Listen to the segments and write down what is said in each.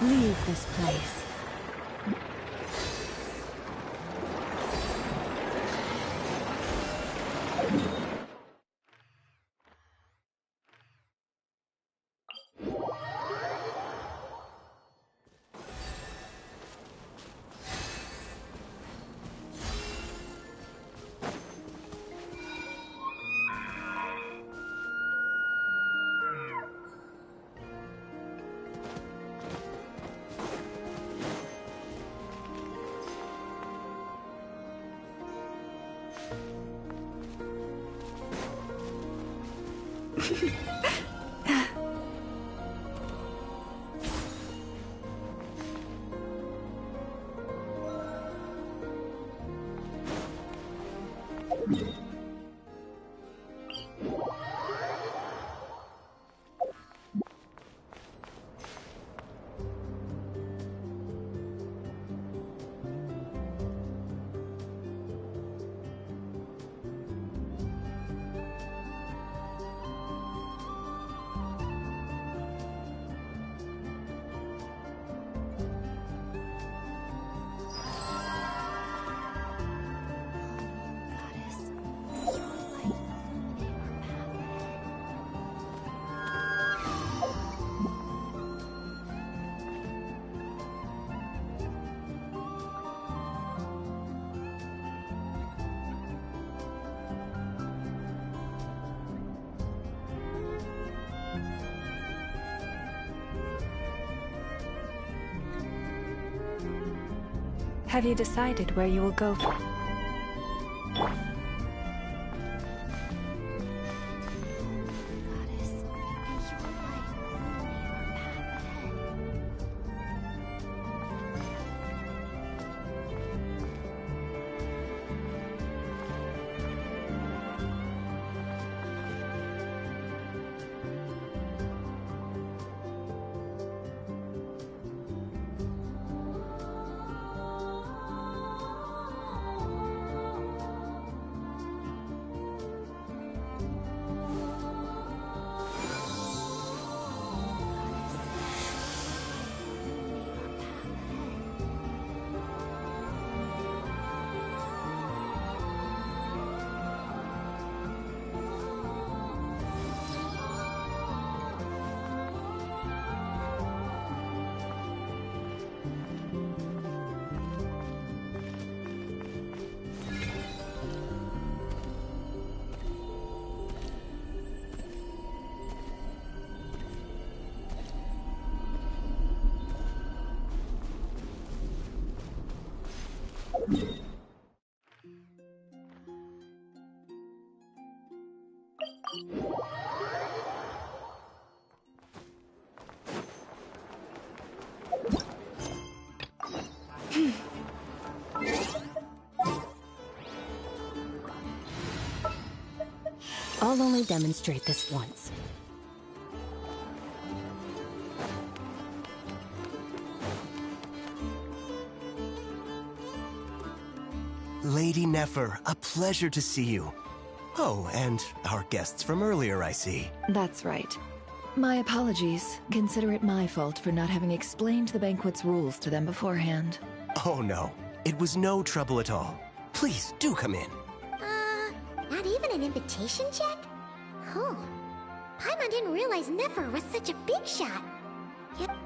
Leave this place. Have you decided where you will go for? I'll only demonstrate this once. Lady Nefer, a pleasure to see you. Oh, and our guests from earlier, I see. That's right. My apologies. Consider it my fault for not having explained the banquet's rules to them beforehand. Oh no, it was no trouble at all. Please, do come in. Not even an invitation check? Oh. Paimon didn't realize Nefer was such a big shot. Yep.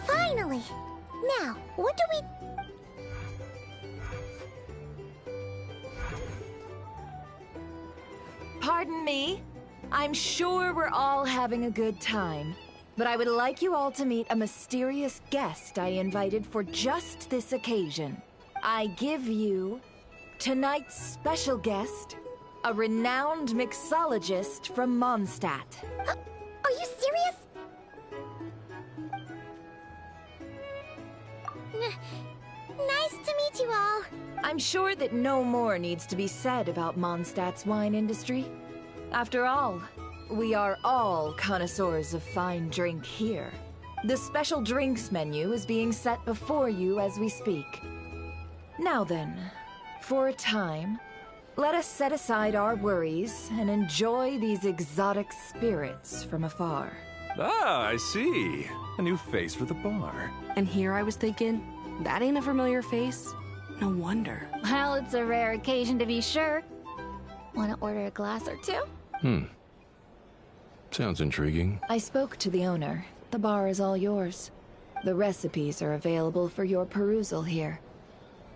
Finally! Now, what do we... Pardon me. I'm sure we're all having a good time, but I would like you all to meet a mysterious guest I invited for just this occasion. I give you tonight's special guest, a renowned mixologist from Mondstadt. Are you serious? Nice to meet missed you all. I'm sure that no more needs to be said about Mondstadt's wine industry. After all, we are all connoisseurs of fine drink here. The special drinks menu is being set before you as we speak. Now then, for a time, let us set aside our worries and enjoy these exotic spirits from afar. Ah, I see. A new face for the bar. And here I was thinking, that ain't a familiar face. No wonder. Well, it's a rare occasion to be sure. Want to order a glass or two? Sounds intriguing. I spoke to the owner. The bar is all yours. The recipes are available for your perusal here.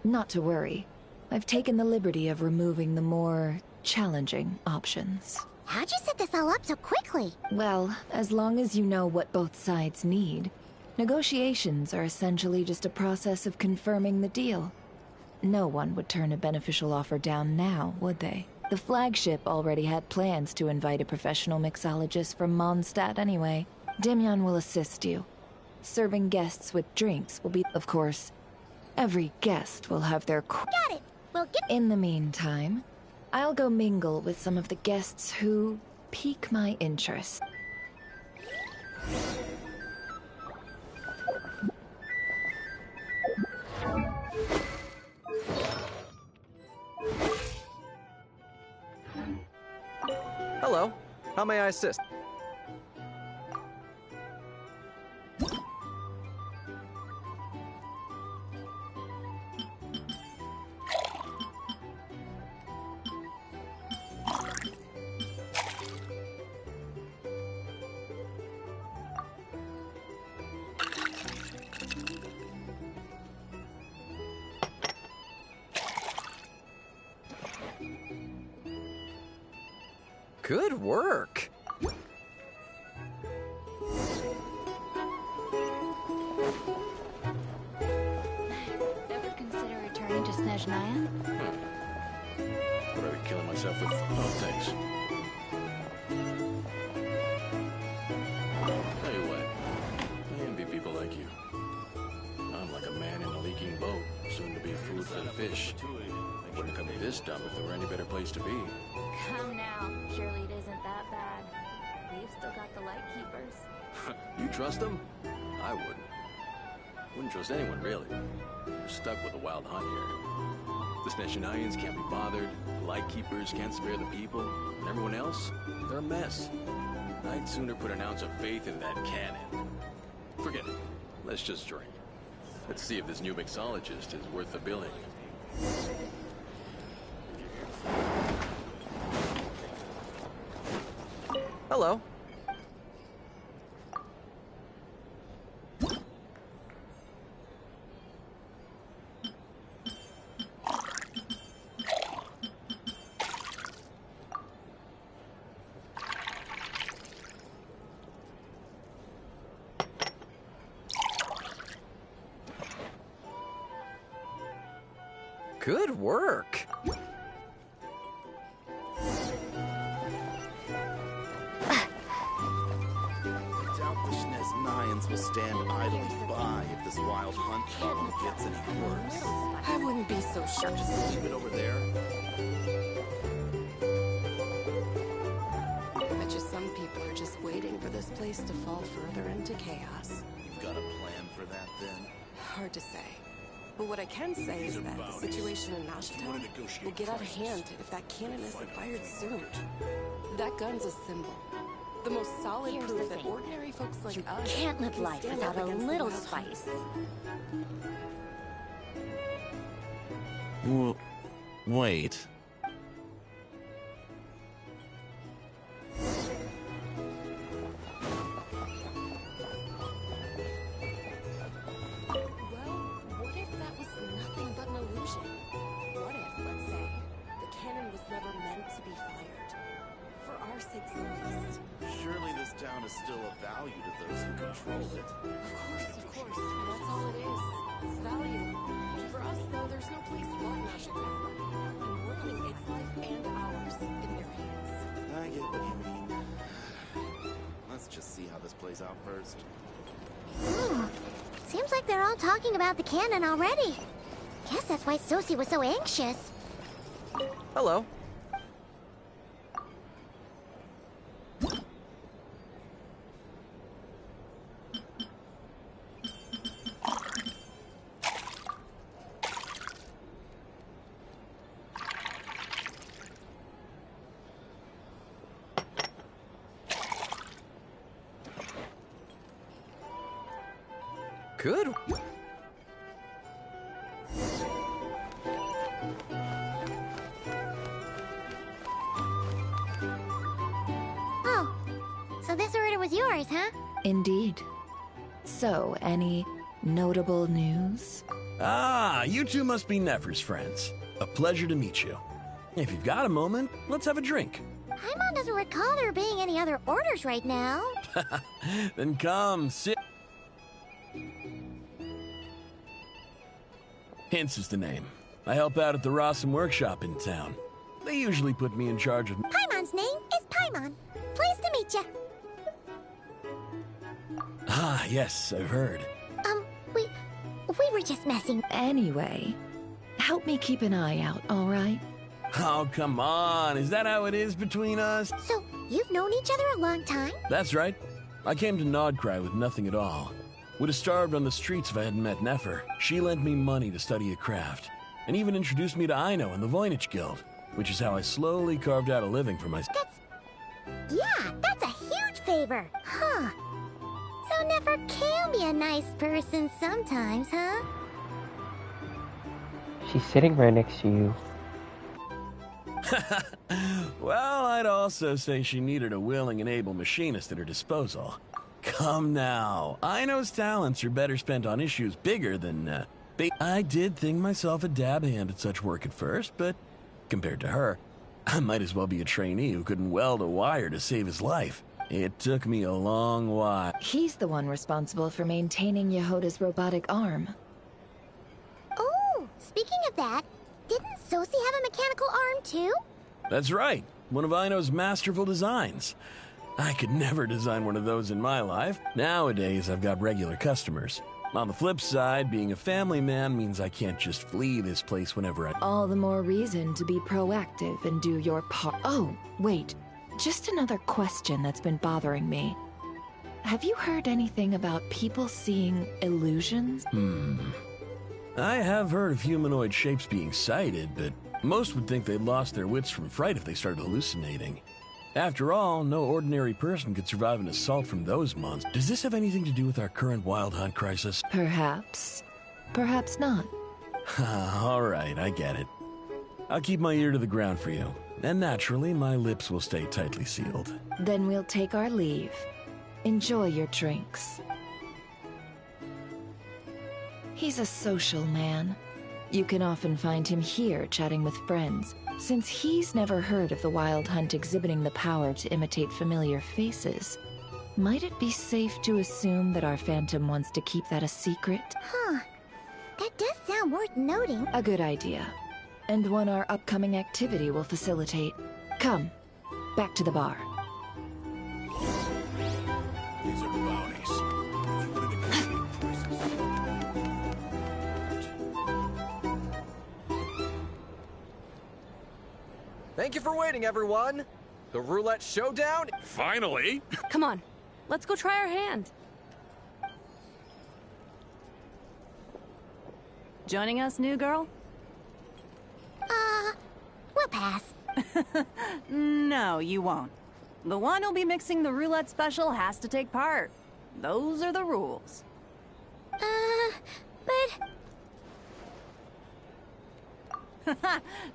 Not to worry. I've taken the liberty of removing the more challenging options. How'd you set this all up so quickly? Well, as long as you know what both sides need, negotiations are essentially just a process of confirming the deal. No one would turn a beneficial offer down now, would they? The flagship already had plans to invite a professional mixologist from Mondstadt anyway. Demyon will assist you. Serving guests with drinks will be, of course, every guest will have their Got it. Well, get... In the meantime, I'll go mingle with some of the guests who pique my interest. Hello. How may I assist? Good work. Ever consider returning to Snezhnaya? Would I be killing myself with... Oh, thanks. Tell you what, I envy people like you. I'm like a man in a leaking boat, soon to be food for the fish. I wouldn't come to this dump if there were any better place to be. Come now. Surely it isn't that bad. We've still got the Lightkeepers. You trust them? I wouldn't. Wouldn't trust anyone, really. We're stuck with a wild hunt here. The Snezhnayans can't be bothered, the Lightkeepers can't spare the people, and everyone else, they're a mess. I'd sooner put an ounce of faith in that cannon. Forget it. Let's just drink. Let's see if this new mixologist is worth the billing. Hello. Good work. Will stand idly by if this wild hunt problem gets any worse. I wouldn't be so sure. Just leave it over there. Bet you some people are just waiting for this place to fall further into chaos. You've got a plan for that, then? Hard to say. But what I can say is that the situation in Nashtown will get out of hand if that cannon isn't fired soon. That gun's a symbol. The most solid Here's proof the that thing. ordinary folks like You us can't live can life stand without up a against the little wild spice. Wait. Well, what if that was nothing but an illusion? What if, let's say, the cannon was never meant to be fired? For our sakes at least. Surely this town is still of value to those who control it. Of course. And that's all it is. Value. For us, though, there's no place but Nashtown. And we're putting its life and ours in their hands. I get what you mean. Let's just see how this plays out first. Seems like they're all talking about the cannon already. Guess guess that's why Sosie was so anxious. Hello. Good. Oh, so this order was yours, huh? Indeed. So, any notable news? Ah, you two must be Nefer's friends. A pleasure to meet you. If you've got a moment, let's have a drink. Paimon doesn't recall there being any other orders right now. Then come, sit. Hints is the name. I help out at the Rossum workshop in town. They usually put me in charge of... Paimon's name is Paimon. Pleased to meet you. Ah, yes, I've heard. We were just messing. Anyway, help me keep an eye out, all right? Oh, come on. Is that how it is between us? So, you've known each other a long time? That's right. I came to Nodcry with nothing at all. Would have starved on the streets if I hadn't met Nefer. She lent me money to study a craft, and even introduced me to Aino and the Voynich Guild, which is how I slowly carved out a living for myself. That's a huge favor. Huh. So Nefer can be a nice person sometimes, huh? She's sitting right next to you. Well, I'd also say she needed a willing and able machinist at her disposal. Come now, Aino's talents are better spent on issues bigger than, I did think myself a dab hand at such work at first, but compared to her, I might as well be a trainee who couldn't weld a wire to save his life. It took me a long while. He's the one responsible for maintaining Yehoda's robotic arm. Oh, speaking of that, didn't Sosie have a mechanical arm too? That's right, one of Aino's masterful designs. I could never design one of those in my life. Nowadays, I've got regular customers. On the flip side, being a family man means I can't just flee this place whenever I... All the more reason to be proactive and do your part. Oh, wait. Just another question that's been bothering me. Have you heard anything about people seeing illusions? I have heard of humanoid shapes being sighted, but most would think they'd lost their wits from fright if they started hallucinating. After all, no ordinary person could survive an assault from those monsters. Does this have anything to do with our current wild hunt crisis? Perhaps. Perhaps not. All right, I get it. I'll keep my ear to the ground for you. And naturally, my lips will stay tightly sealed. Then we'll take our leave. Enjoy your drinks. He's a social man. You can often find him here chatting with friends, since he's never heard of the Wild Hunt exhibiting the power to imitate familiar faces. Might it be safe to assume that our Phantom wants to keep that a secret? Huh. That does sound worth noting. A good idea. And one our upcoming activity will facilitate. Come, back to the bar. These are bounties. You wanted to compete prices. Thank you for waiting, everyone. The roulette showdown. Finally! Come on, let's go try our hand. Joining us, new girl? We'll pass. No, you won't. The one who'll be mixing the roulette special has to take part. Those are the rules. But...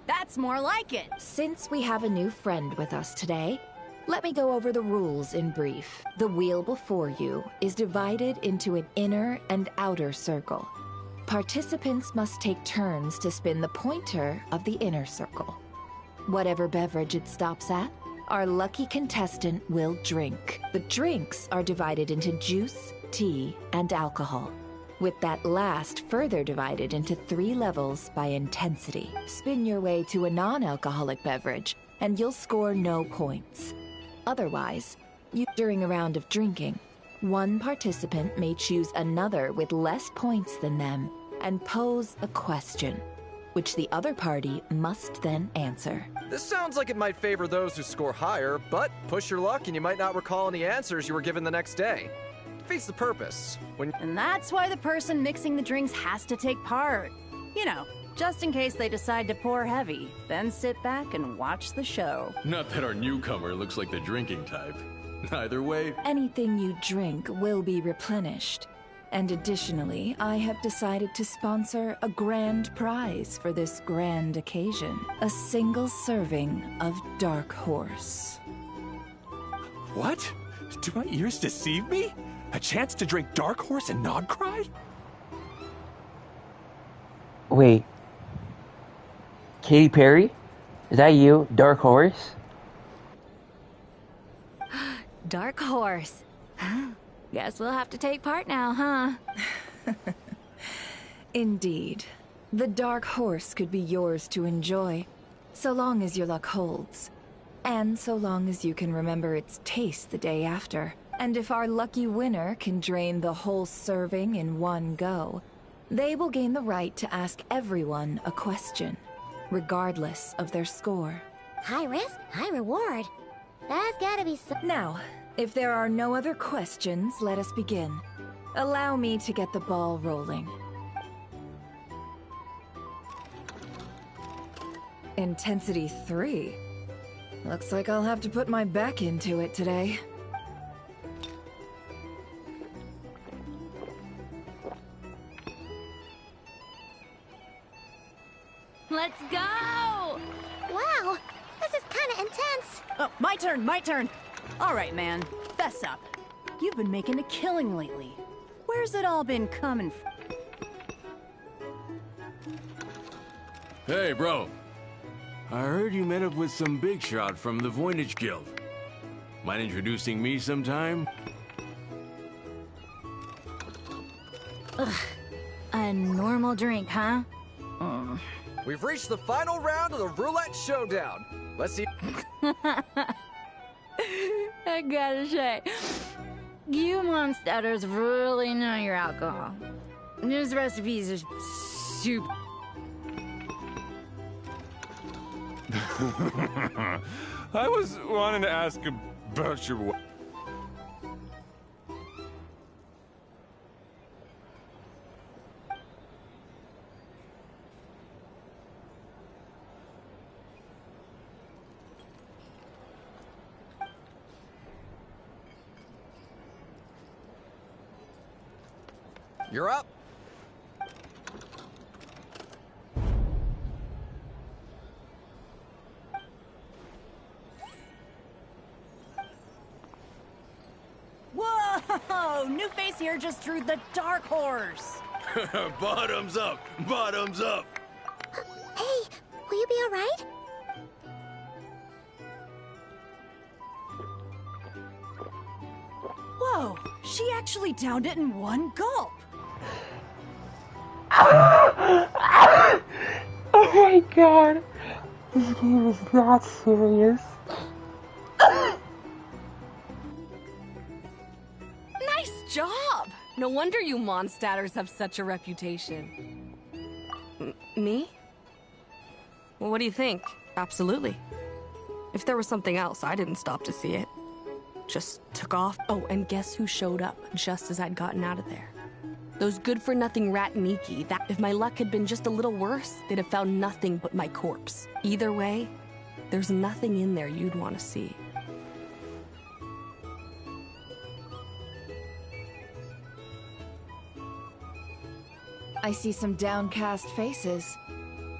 That's more like it. Since we have a new friend with us today, let me go over the rules in brief. The wheel before you is divided into an inner and outer circle. Participants must take turns to spin the pointer of the inner circle. Whatever beverage it stops at, our lucky contestant will drink. The drinks are divided into juice, tea, and alcohol, with that last further divided into 3 levels by intensity. Spin your way to a non-alcoholic beverage, and you'll score no points. Otherwise, during a round of drinking, one participant may choose another with less points than them and pose a question. which the other party must then answer. This sounds like it might favor those who score higher, but push your luck and you might not recall any answers you were given the next day. Defeats the purpose. And that's why the person mixing the drinks has to take part. You know, just in case they decide to pour heavy, then sit back and watch the show. Not that our newcomer looks like the drinking type. Either way... Anything you drink will be replenished. And additionally, I have decided to sponsor a grand prize for this grand occasion. A single serving of Dark Horse. What? Do my ears deceive me? A chance to drink Dark Horse and not cry? Wait. Katy Perry? Is that you? Dark Horse? Dark Horse. Guess we'll have to take part now, huh? Indeed. The Dark Horse could be yours to enjoy, so long as your luck holds. And so long as you can remember its taste the day after. And if our lucky winner can drain the whole serving in one go, they will gain the right to ask everyone a question, regardless of their score. High risk, high reward. That's gotta be so— Now, if there are no other questions, let us begin. Allow me to get the ball rolling. Intensity 3. Looks like I'll have to put my back into it today. Let's go! Wow, this is kinda intense. Oh, my turn. All right, man, fess up. You've been making a killing lately. Where's it all been coming from? Hey, bro. I heard you met up with some big shot from the Voynich Guild. Mind introducing me sometime? Ugh. A normal drink, huh? We've reached the final round of the Roulette Showdown. Let's see. I gotta say, you monsters really know your alcohol. These recipes are super. I was wanting to ask about your... You're up. Whoa! New face here just drew the Dark Horse. Bottoms up! Bottoms up! Hey, will you be alright? Whoa! She actually downed it in one gulp. Oh my god. This game is not serious. Nice job! No wonder you monstatters have such a reputation. Me? Well, what do you think? Absolutely. If there was something else, I didn't stop to see it. Just took off. Oh, and guess who showed up just as I'd gotten out of there? Those good-for-nothing rat Niki. That if my luck had been just a little worse, they'd have found nothing but my corpse. Either way, there's nothing in there you'd want to see. I see some downcast faces.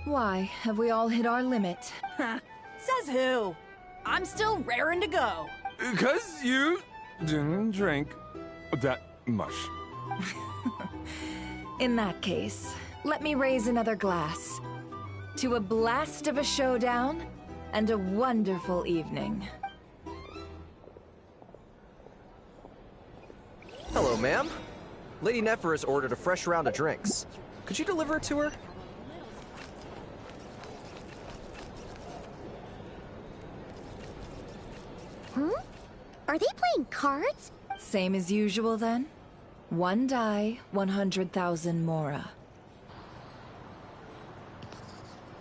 Why, have we all hit our limit? Says who? I'm still raring to go. 'Cause you didn't drink that much. In that case, let me raise another glass. To a blast of a showdown and a wonderful evening. Hello, ma'am. Lady Nefer has ordered a fresh round of drinks. Could you deliver it to her? Huh? Are they playing cards? Same as usual then? One die, 100,000 mora.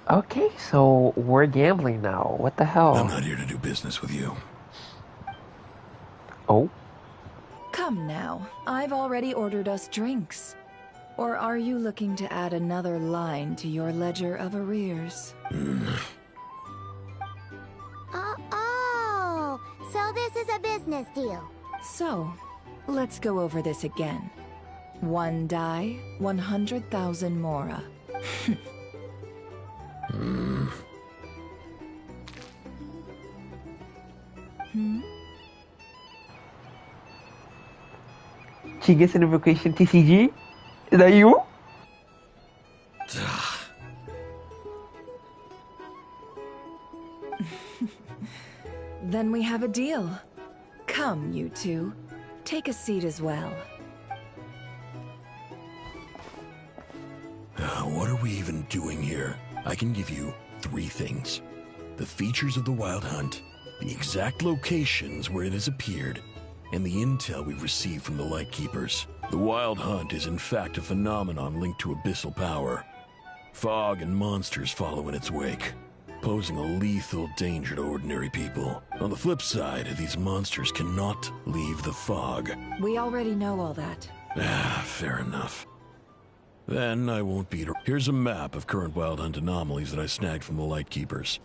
Okay, so we're gambling now. What the hell? I'm not here to do business with you. Oh? Come now, I've already ordered us drinks. Or are you looking to add another line to your ledger of arrears? Oh, so this is a business deal. So, let's go over this again. 1 die, 100,000 mora. She gets an invocation TCG? Is that you? Then we have a deal. Come, you two. Take a seat as well. What are we even doing here? I can give you 3 things. The features of the Wild Hunt, the exact locations where it has appeared, and the intel we've received from the Lightkeepers. The Wild Hunt is in fact a phenomenon linked to abyssal power. Fog and monsters follow in its wake, posing a lethal danger to ordinary people. On the flip side, these monsters cannot leave the fog. We already know all that. Fair enough. Then I won't beat her. Here's a map of current Wild Hunt anomalies that I snagged from the Lightkeepers,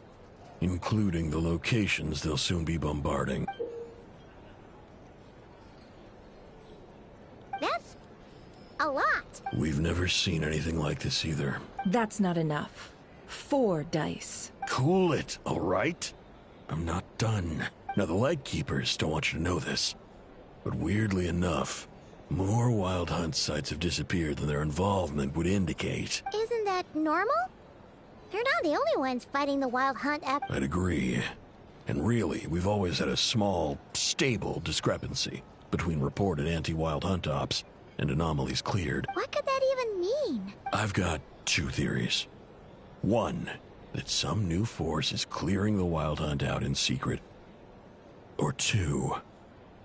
including the locations they'll soon be bombarding. That's a lot. We've never seen anything like this either. That's not enough. 4 dice. Cool it, all right? I'm not done. Now, the Lightkeepers don't want you to know this, but weirdly enough, more Wild Hunt sites have disappeared than their involvement would indicate. Isn't that normal? They're not the only ones fighting the Wild Hunt I'd agree. And really, we've always had a small, stable discrepancy between reported anti-Wild Hunt ops and anomalies cleared. What could that even mean? I've got 2 theories. 1, that some new force is clearing the Wild Hunt out in secret. Or 2,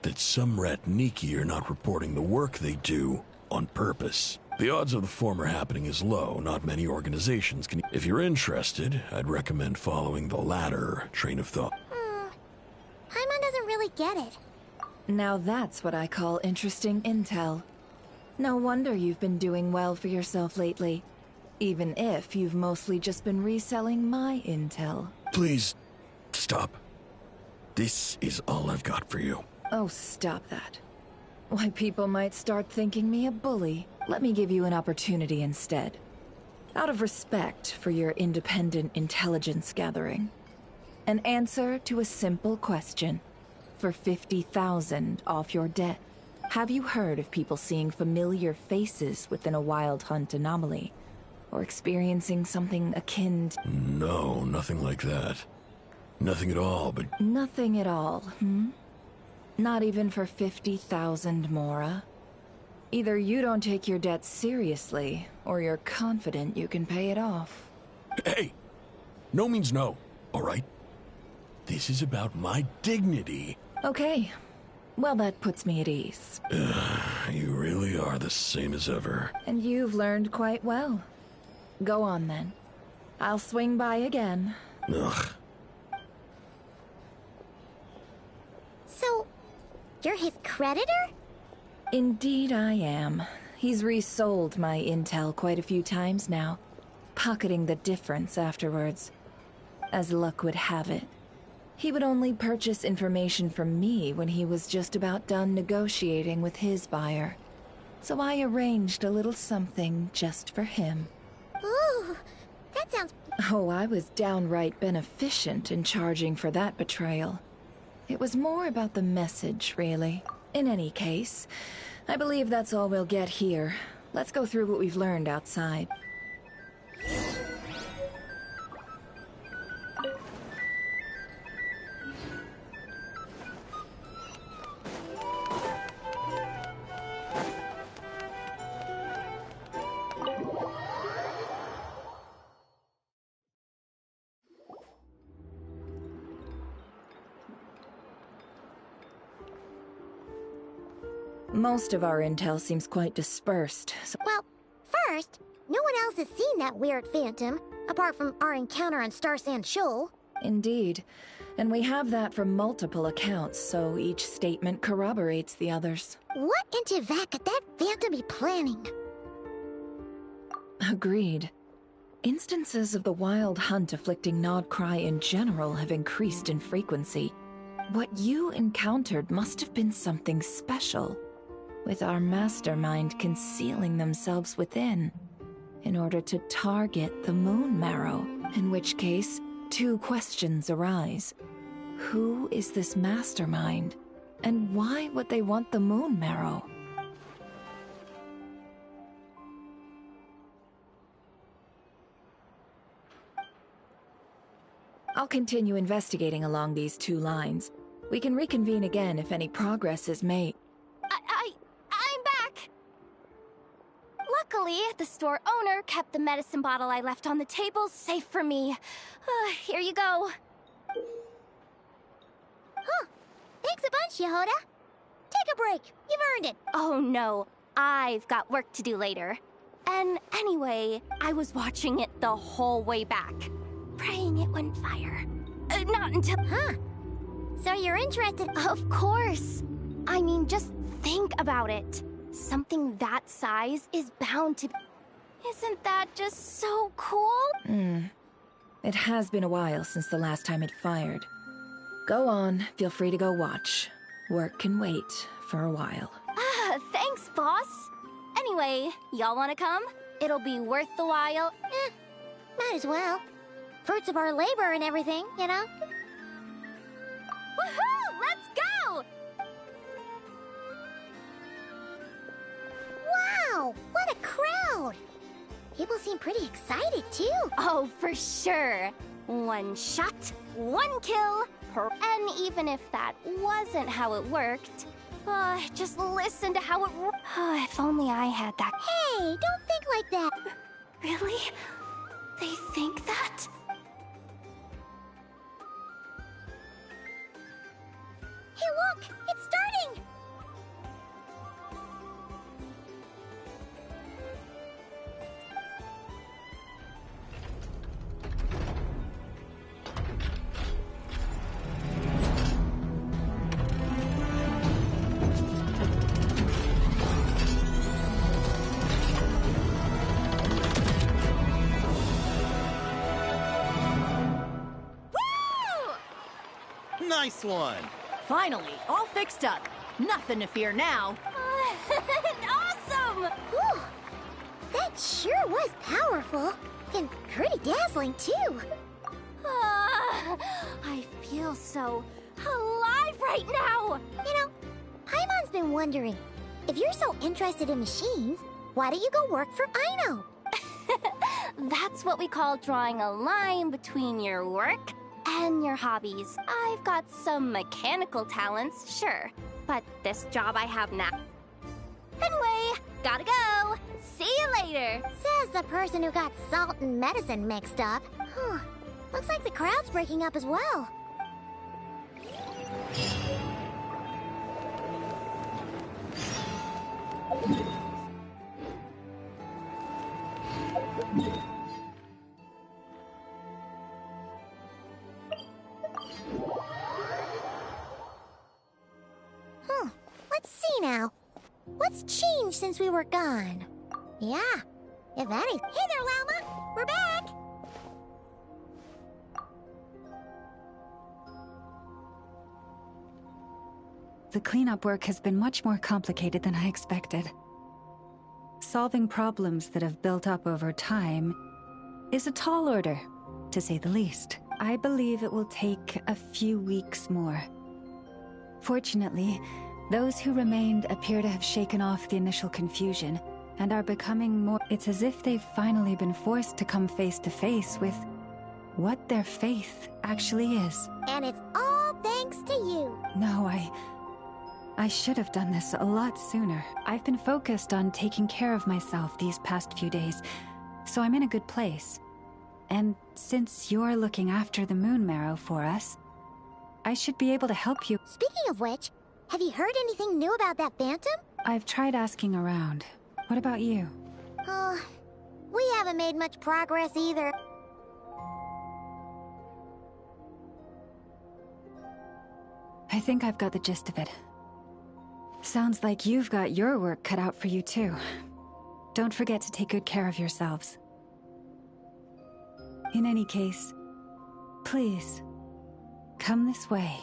that some Ratniki are not reporting the work they do on purpose. The odds of the former happening is low. Not many organizations can. If you're interested, I'd recommend following the latter train of thought. Paimon doesn't really get it. Now that's what I call interesting intel. No wonder you've been doing well for yourself lately. Even if you've mostly just been reselling my intel. Please, stop. This is all I've got for you. Oh, stop that. Why, people might start thinking me a bully. Let me give you an opportunity instead. Out of respect for your independent intelligence gathering. An answer to a simple question. For 50,000 off your debt. Have you heard of people seeing familiar faces within a Wild Hunt anomaly? Or experiencing something akin to... No, nothing like that. Nothing at all, but... Nothing at all, Not even for 50,000 mora? Either you don't take your debt seriously, or you're confident you can pay it off. Hey! No means no, all right? This is about my dignity. Okay. Well, that puts me at ease. You really are the same as ever. And you've learned quite well. Go on, then. I'll swing by again. Ugh. So, you're his creditor? Indeed I am. He's resold my intel quite a few times now, pocketing the difference afterwards. As luck would have it, he would only purchase information from me when he was just about done negotiating with his buyer. So I arranged a little something just for him. Ooh, that sounds... Oh, I was downright beneficent in charging for that betrayal. It was more about the message, really. In any case, I believe that's all we'll get here. Let's go through what we've learned outside. Most of our intel seems quite dispersed, so... Well, first, no one else has seen that weird phantom, Apart from our encounter on Star Sand Shoal. Indeed. And we have that from multiple accounts, so each statement corroborates the others. What in Tivat could that Phantom be planning? Agreed. Instances of the wild hunt afflicting Nodcry in general have increased in frequency. What you encountered must have been something special, with our mastermind concealing themselves within, in order to target the Moon Marrow, in which case, two questions arise. Who is this mastermind, and why would they want the Moon Marrow? I'll continue investigating along these two lines. We can reconvene again if any progress is made. I'm back! Luckily, the store owner kept the medicine bottle I left on the table safe for me. Here you go. Huh. Thanks a bunch, Yehoda. Take a break. You've earned it. Oh no, I've got work to do later. And anyway, I was watching it the whole way back. Praying it wouldn't fire. Not until... Huh. So you're interested? Of course. I mean, just think about it. Something that size is bound to... Isn't that just so cool? It has been a while since the last time it fired. Go on, feel free to go watch. Work can wait for a while. Thanks, boss. Anyway, y'all wanna come? It'll be worth the while. Might as well. Fruits of our labor and everything, you know? Woohoo! Let's go! Wow! What a crowd! People seem pretty excited, too. Oh, for sure. One shot, one kill, and even if that wasn't how it worked, just listen to how it worked. If only I had that. Hey, don't think like that. Really? They think that? Hey, look! It's starting! Nice one! Finally, all fixed up. Nothing to fear now. Awesome! Whew. That sure was powerful. And pretty dazzling, too. I feel so alive right now! You know, Paimon's been wondering, if you're so interested in machines, why don't you go work for Aino? That's what we call drawing a line between your work and your hobbies. I've got some mechanical talents, sure, but this job I have now. Anyway, gotta go. See you later. Says the person who got salt and medicine mixed up. Looks like the crowd's breaking up as well. Let's see now. What's changed since we were gone? Yeah, if any. Hey there, Lauma! We're back! The cleanup work has been much more complicated than I expected. Solving problems that have built up over time is a tall order, to say the least. I believe it will take a few weeks more. Fortunately, those who remained appear to have shaken off the initial confusion and are becoming more... It's as if they've finally been forced to come face to face with what their faith actually is. And it's all thanks to you. No, I should have done this a lot sooner. I've been focused on taking care of myself these past few days, so I'm in a good place. And since you're looking after the Moon Marrow for us, I should be able to help you. Speaking of which, have you heard anything new about that Phantom? I've tried asking around. What about you? We haven't made much progress either. I think I've got the gist of it. Sounds like you've got your work cut out for you too. Don't forget to take good care of yourselves. In any case, please, come this way.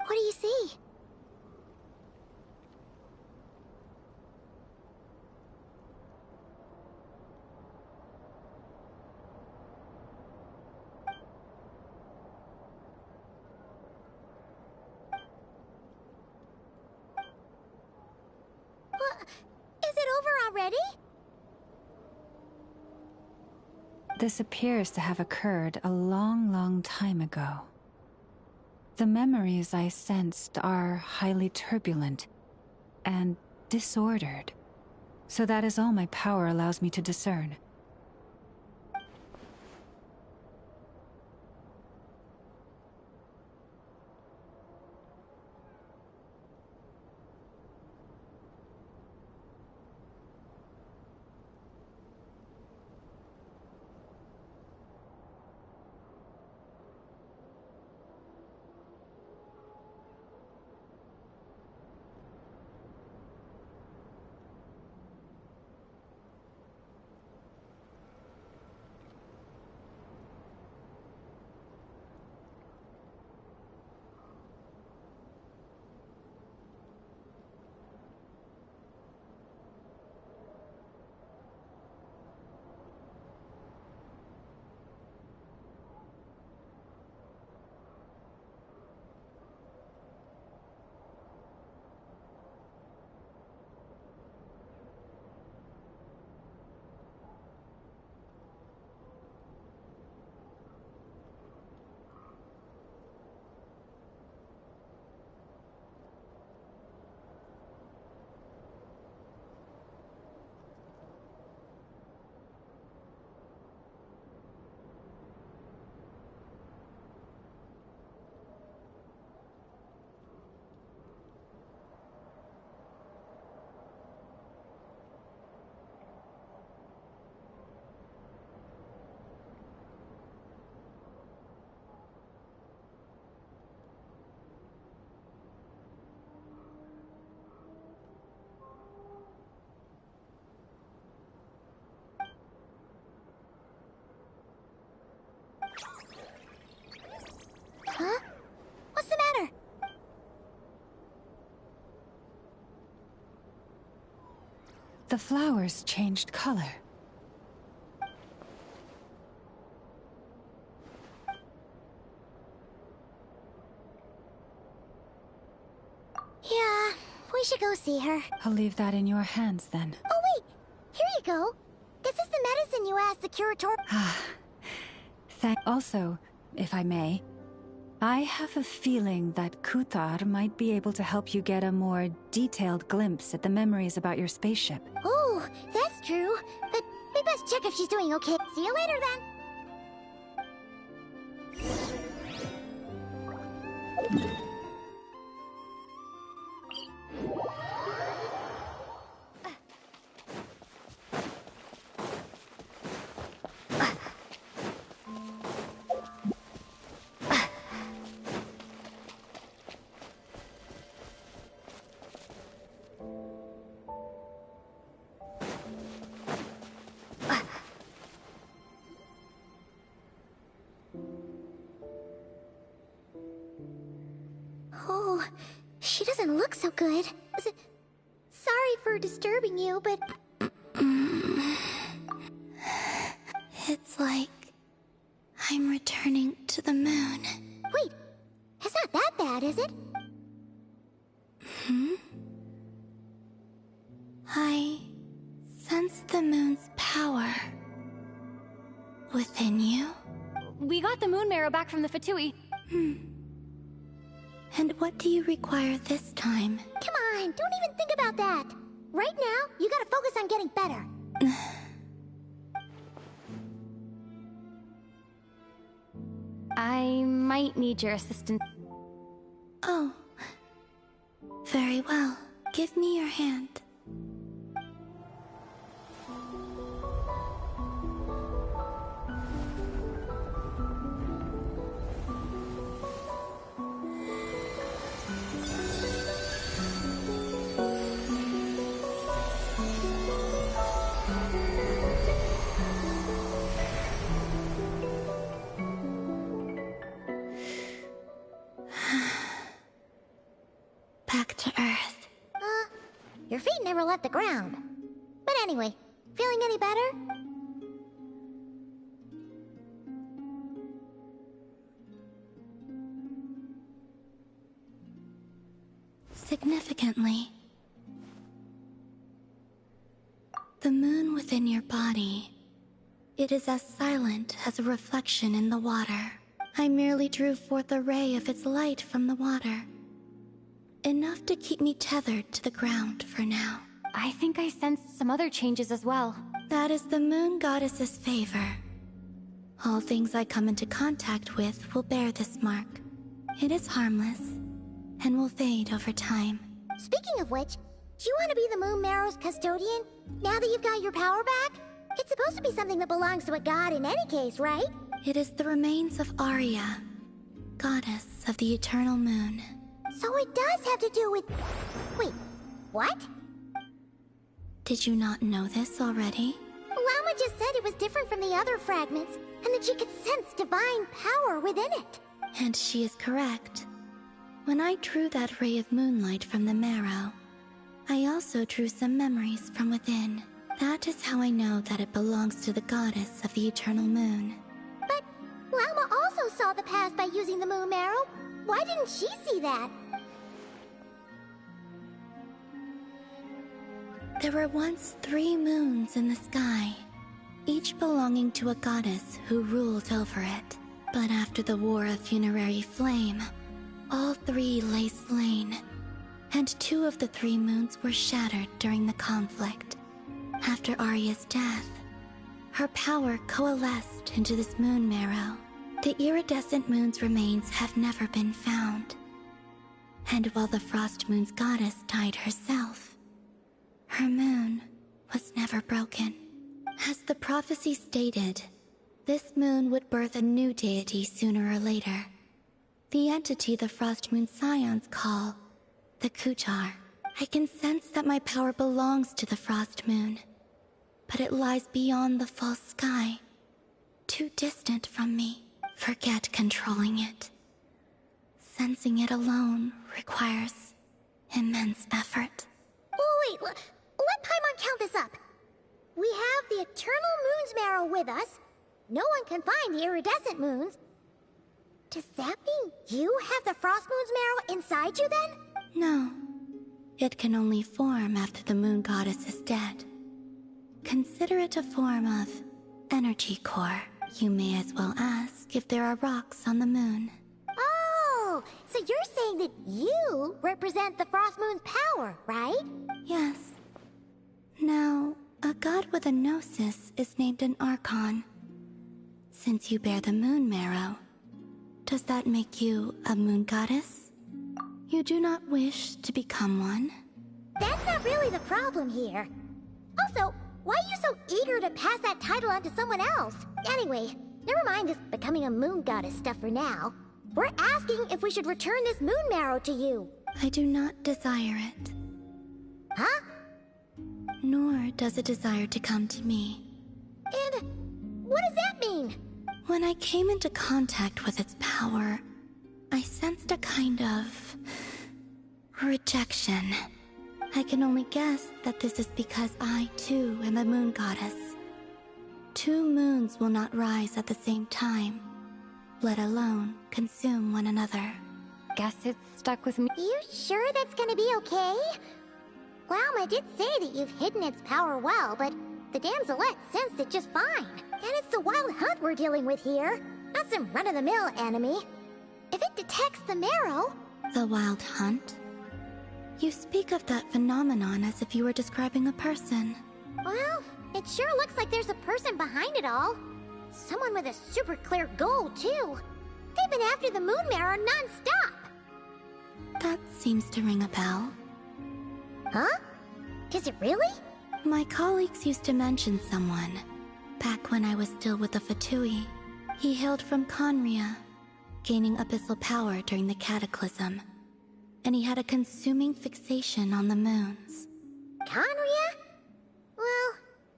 What do you see? What? Is it over already? This appears to have occurred a long, long time ago. The memories I sensed are highly turbulent and disordered, so that is all my power allows me to discern. Huh? What's the matter? The flowers changed color. Yeah, we should go see her. I'll leave that in your hands then. Oh wait, here you go. This is the medicine you asked the curator. Also, if I may, I have a feeling that Kuthar might be able to help you get a more detailed glimpse at the memories about your spaceship. Oh, that's true. But we best check if she's doing okay. See you later then. Oh, she doesn't look so good. Sorry for disturbing you, but... It's like I'm returning to the moon. Wait, it's not that bad, is it? I sense the moon's power within you. We got the moon marrow back from the Fatui. And what do you require this time? Come on, don't even think about that. Right now, you gotta focus on getting better. I might might need your assistance. Oh. Very well. Give me your hand. Back to Earth. Your feet never left the ground. But anyway, feeling any better? Significantly. The moon within your body. It is as silent as a reflection in the water. I merely drew forth a ray of its light from the water. Enough to keep me tethered to the ground for now. I think I sensed some other changes as well. That is the moon goddess's favor. All things I come into contact with will bear this mark. It is harmless, and will fade over time. Speaking of which, do you want to be the Moon Marrow's custodian, now that you've got your power back? It's supposed to be something that belongs to a god in any case, right? It is the remains of Arya, goddess of the eternal moon. So it does have to do with... Wait, what? Did you not know this already? Lauma just said it was different from the other fragments, and that she could sense divine power within it. And she is correct. When I drew that ray of moonlight from the marrow, I also drew some memories from within. That is how I know that it belongs to the goddess of the eternal moon. But Lauma also saw the past by using the Moon Marrow. Why didn't she see that? There were once 3 moons in the sky, each belonging to a goddess who ruled over it. But after the War of Funerary Flame, all 3 lay slain, and 2 of the 3 moons were shattered during the conflict. After Arya's death, her power coalesced into this moon marrow. The iridescent moon's remains have never been found. And while the Frost Moon's goddess died herself, her moon was never broken. As the prophecy stated, this moon would birth a new deity sooner or later. The entity the Frost Moon Scions call the Kujar. I can sense that my power belongs to the Frost Moon, but it lies beyond the false sky, too distant from me. Forget controlling it. Sensing it alone requires immense effort. Oh, wait, let Paimon count this up. We have the Eternal Moon's Marrow with us. No one can find the iridescent moons. Does that mean you have the Frost Moon's Marrow inside you then? No. It can only form after the moon goddess is dead. Consider it a form of energy core. You may as well ask if there are rocks on the moon. Oh, so you're saying that you represent the Frost Moon's power, right? Yes. Now, a god with a gnosis is named an Archon. Since you bear the moon marrow, does that make you a moon goddess? You do not wish to become one? That's not really the problem here. Also, why are you so eager to pass that title on to someone else? Anyway, never mind this becoming a moon goddess stuff for now. We're asking if we should return this moon marrow to you. I do not desire it. Huh? Nor does it desire to come to me. And what does that mean? When I came into contact with its power, I sensed a kind of rejection. I can only guess that this is because I, too, am a moon goddess. 2 moons will not rise at the same time, let alone consume one another. Guess it's stuck with me. You sure that's gonna be okay? Lauma did say that you've hidden its power well, but the damselette sensed it just fine. And it's the wild hunt we're dealing with here, not some run-of-the-mill enemy. If it detects the marrow... The wild hunt? You speak of that phenomenon as if you were describing a person. Well, it sure looks like there's a person behind it all. Someone with a super clear goal, too. They've been after the moon mirror non-stop. That seems to ring a bell. Huh? Is it really? My colleagues used to mention someone, back when I was still with the Fatui. He hailed from Conria, gaining abyssal power during the Cataclysm. And he had a consuming fixation on the moons. Conria? Well,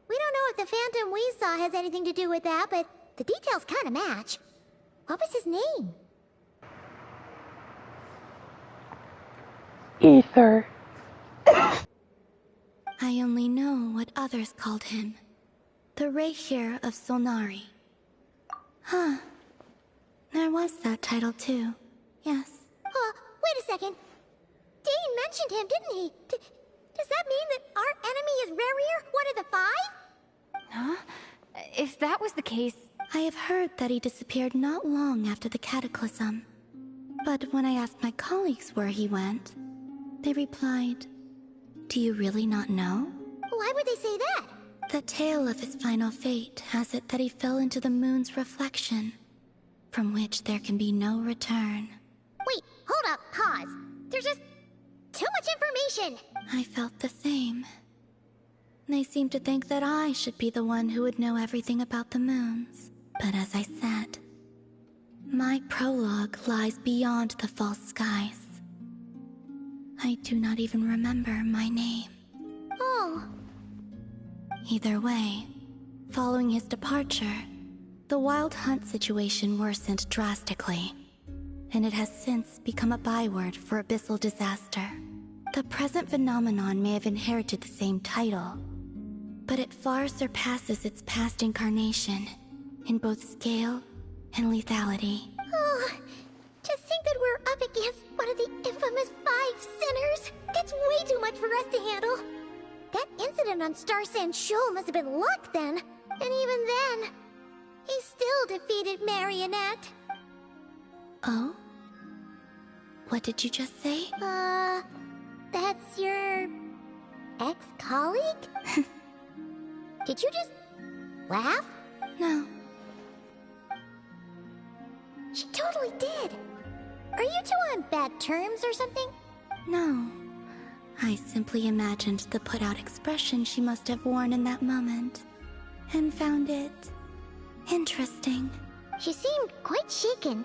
we don't know if the phantom we saw has anything to do with that, but the details kind of match. What was his name? Ether. I only know what others called him. The Reikir of Solnari. Huh. There was that title too. Yes. Wait a second. Dane mentioned him, didn't he? Does that mean that our enemy is Rerir, one of the five? Huh? If that was the case... I have heard that he disappeared not long after the Cataclysm. But when I asked my colleagues where he went, they replied, "Do you really not know?" Why would they say that? The tale of his final fate has it that he fell into the moon's reflection, from which there can be no return. Wait, hold up, pause. There's just too much information. I felt the same. They seemed to think that I should be the one who would know everything about the moons. But as I said, my prologue lies beyond the false skies. I do not even remember my name. Oh. Either way, following his departure, the Wild Hunt situation worsened drastically, and it has since become a byword for abyssal disaster. The present phenomenon may have inherited the same title, but it far surpasses its past incarnation in both scale and lethality. Oh, to think that we're up against one of the infamous 5 sinners. That's way too much for us to handle. That incident on Star Sand Shoal must have been luck then. And even then, he still defeated Marionette. Oh? What did you just say? That's your... ex-colleague? Did you just... laugh? No. She totally did. Are you two on bad terms or something? No. I simply imagined the put-out expression she must have worn in that moment, and found it... interesting. She seemed quite shaken.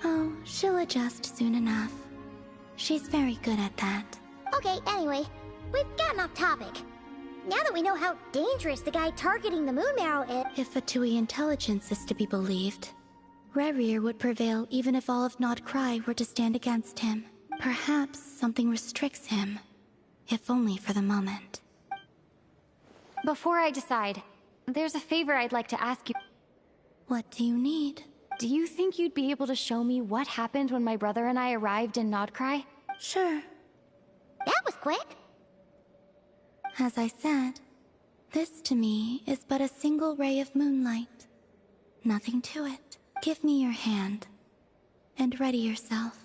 Oh, she'll adjust soon enough. She's very good at that. Okay, anyway, we've gotten off topic. Now that we know how dangerous the guy targeting the moon marrow is... If Fatui intelligence is to be believed, Rerir would prevail even if all of Nodcry were to stand against him. Perhaps something restricts him, if only for the moment. Before I decide, there's a favor I'd like to ask you. What do you need? Do you think you'd be able to show me what happened when my brother and I arrived in Nodcry? Sure. That was quick. As I said, this to me is but a single ray of moonlight. Nothing to it. Give me your hand, and ready yourself.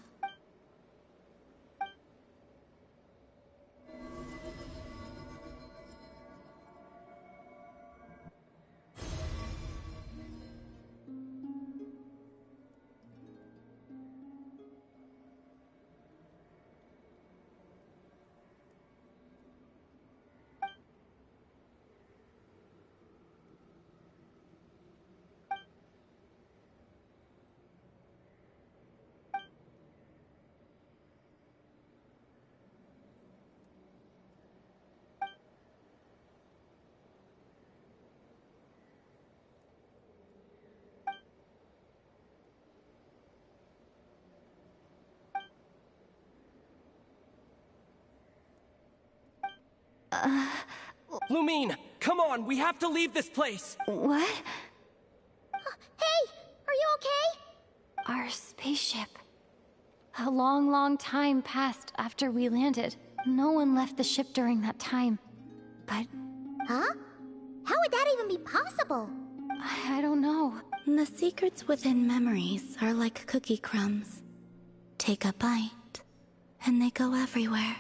Lumine, come on, we have to leave this place! What? Hey, are you okay? Our spaceship. A long, long time passed after we landed. No one left the ship during that time. But... Huh? How would that even be possible? I don't know. The secrets within memories are like cookie crumbs. Take a bite, and they go everywhere.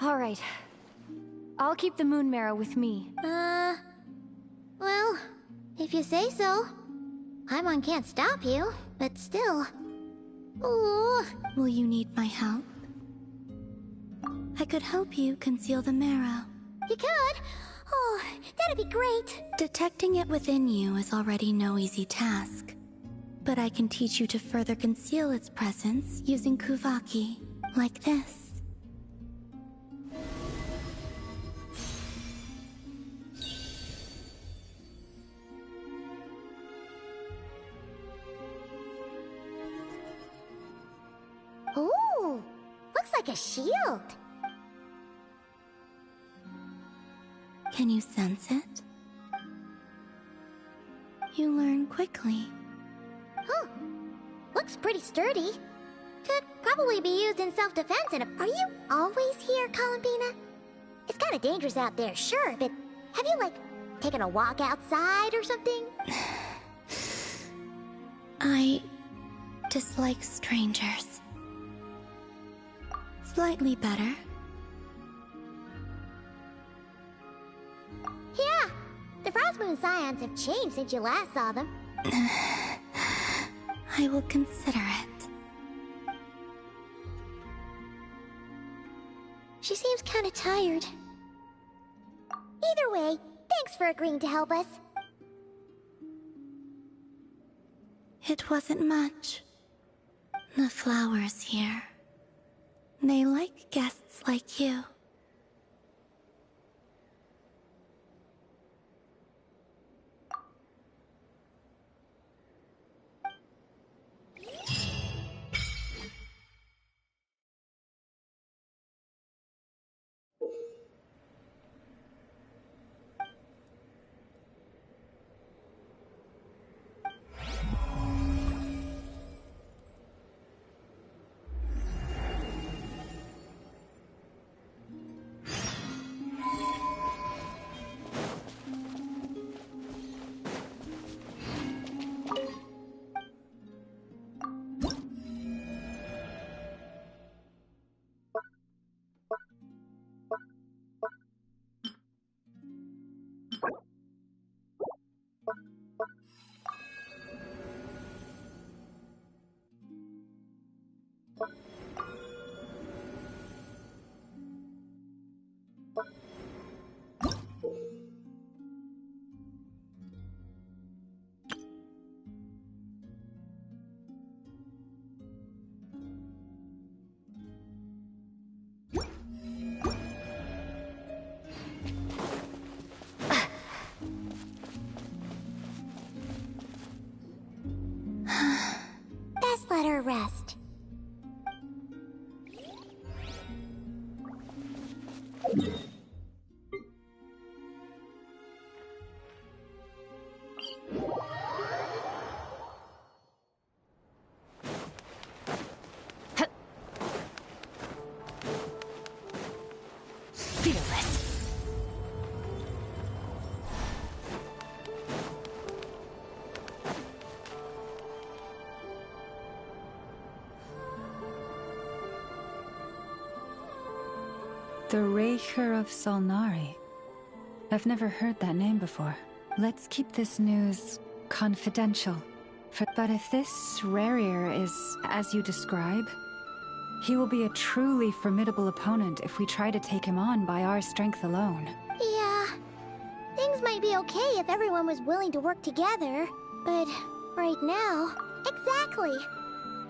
Alright. I'll keep the moon marrow with me. Well, if you say so. Paimon can't stop you, but still. Ooh. Will you need my help? I could help you conceal the marrow. You could? Oh, that'd be great. Detecting it within you is already no easy task. But I can teach you to further conceal its presence using Kuvaki, like this. Ooh, looks like a shield. Can you sense it? You learn quickly. Huh. Looks pretty sturdy. Could probably be used in self-defense Are you always here, Columbina? It's kinda dangerous out there, sure, but have you, taken a walk outside or something? I dislike strangers. Slightly better. Yeah, the Frost Moon Scions have changed since you last saw them. I will consider it. She seems kinda tired. Either way, thanks for agreeing to help us. It wasn't much. The flowers here. They like guests like you. Best let her rest. The Raker of Solnari. I've never heard that name before. Let's keep this news confidential. But if this Rarier is as you describe, he will be a truly formidable opponent if we try to take him on by our strength alone. Yeah, things might be okay if everyone was willing to work together, but right now... Exactly!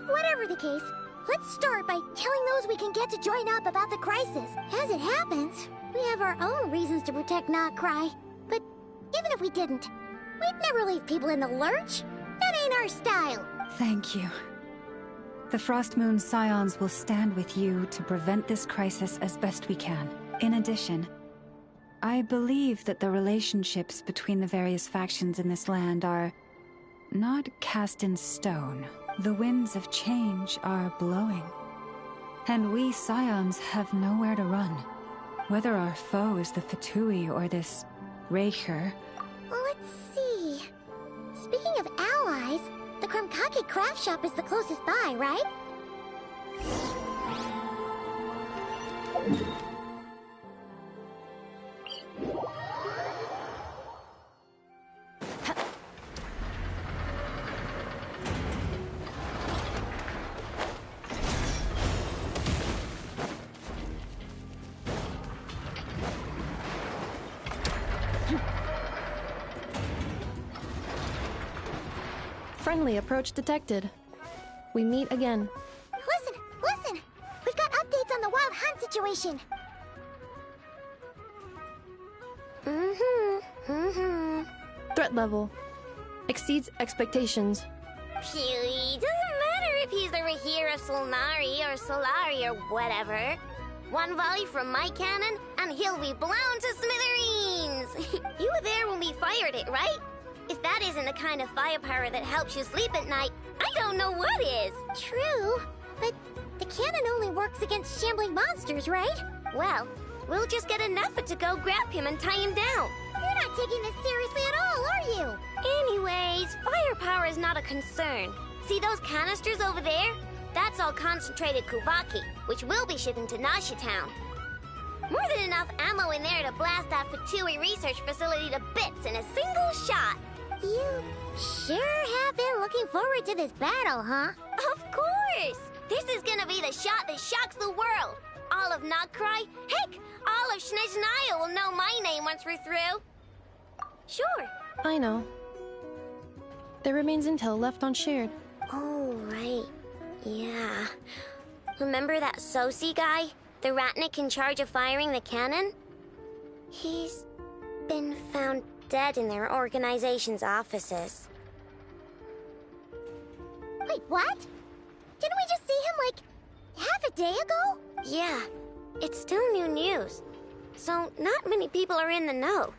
Whatever the case, let's start by telling those we can get to join up about the crisis. As it happens, we have our own reasons to protect Notcry. But even if we didn't, we'd never leave people in the lurch. That ain't our style. Thank you. The Frost Moon Scions will stand with you to prevent this crisis as best we can. In addition, I believe that the relationships between the various factions in this land are not cast in stone. The winds of change are blowing. And we Scions have nowhere to run. Whether our foe is the Fatui or this Raker. Let's see. Speaking of allies, the Krumkake craft shop is the closest by, right? Friendly approach detected. We meet again. Listen, listen! We've got updates on the wild hunt situation. Threat level exceeds expectations. Phew, doesn't matter if he's the Rahira Solnari or Solari or whatever. One volley from my cannon, and he'll be blown to smithereens! You were there when we fired it, right? If that isn't the kind of firepower that helps you sleep at night, I don't know what is! True, but the cannon only works against shambling monsters, right? Well, we'll just get enough to go grab him and tie him down. You're not taking this seriously at all, are you? Anyways, firepower is not a concern. See those canisters over there? That's all concentrated Kuvaki, which we'll be shipping to Nashi Town. More than enough ammo in there to blast that Fatui research facility to bits in a single shot. You sure have been looking forward to this battle, huh? Of course! This is gonna be the shot that shocks the world. All of Nagcry, heck, all of Snezhnaya will know my name once we're through. Sure. I know. There remains intel left unshared. Oh, right. Yeah. Remember that Sosi guy? The Ratnik in charge of firing the cannon? He's been found dead in their organization's offices. Wait, what? Didn't we just see him, like, half a day ago? Yeah. It's still new news. So, not many people are in the know.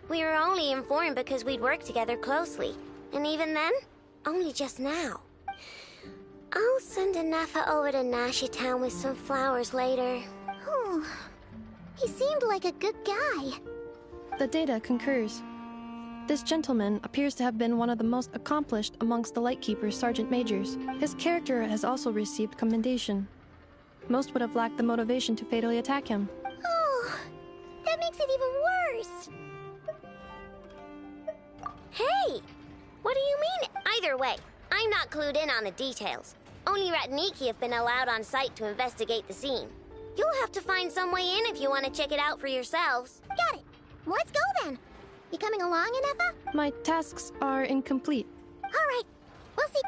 We were only informed because we'd worked together closely. And even then, only just now. I'll send Anafa over to Nashi Town with some flowers later. Oh, he seemed like a good guy. The data concurs. This gentleman appears to have been one of the most accomplished amongst the Lightkeeper's Sergeant Majors. His character has also received commendation. Most would have lacked the motivation to fatally attack him. Oh, that makes it even worse. Hey, what do you mean, either way? I'm not clued in on the details. Only Ratniki have been allowed on site to investigate the scene. You'll have to find some way in if you want to check it out for yourselves. Got it. Let's go then. You coming along, Anefa? My tasks are incomplete. All right. We'll see.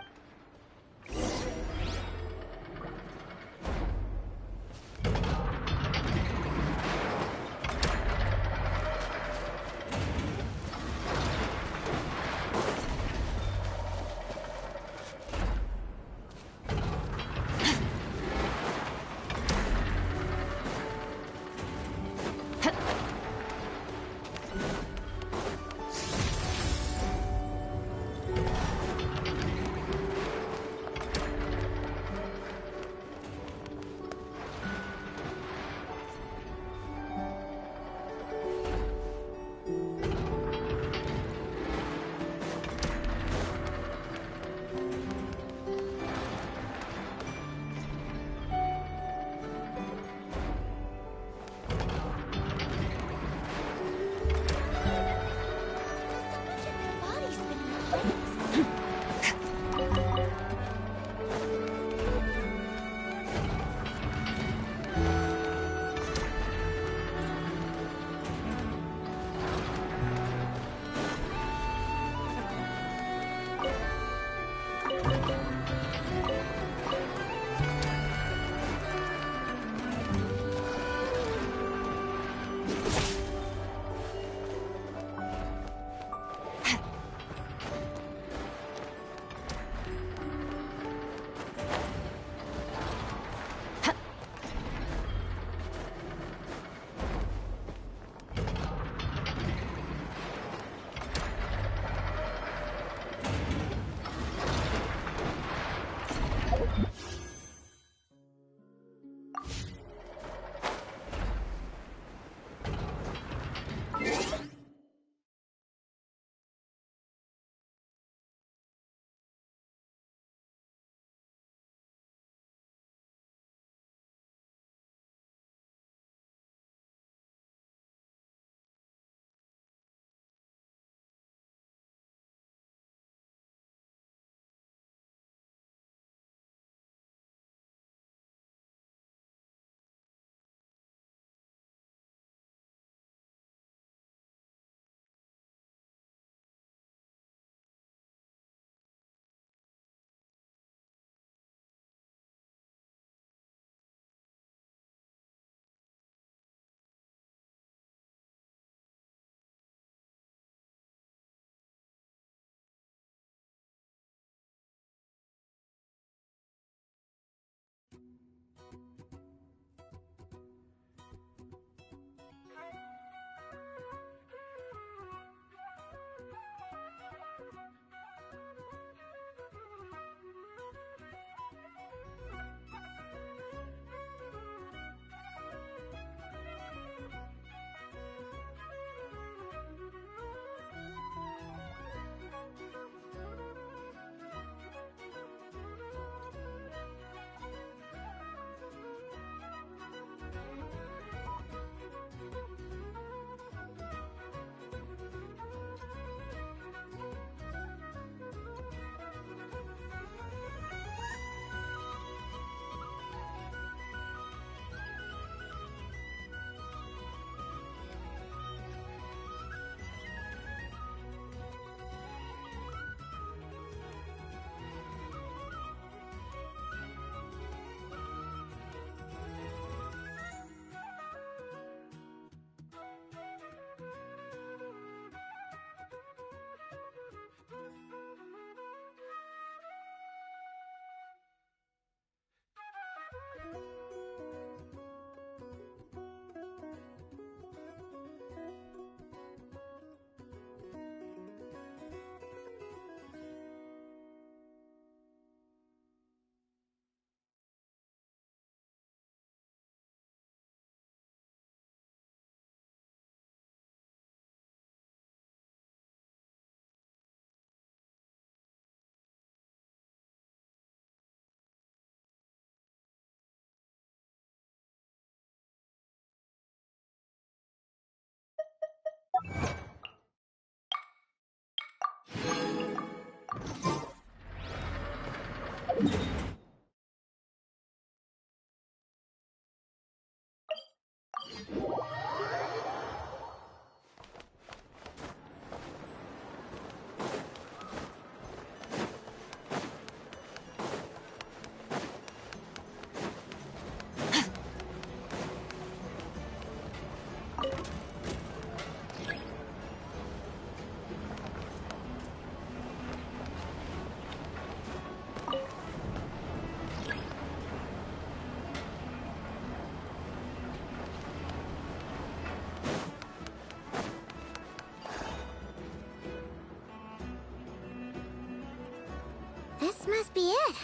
This must be it.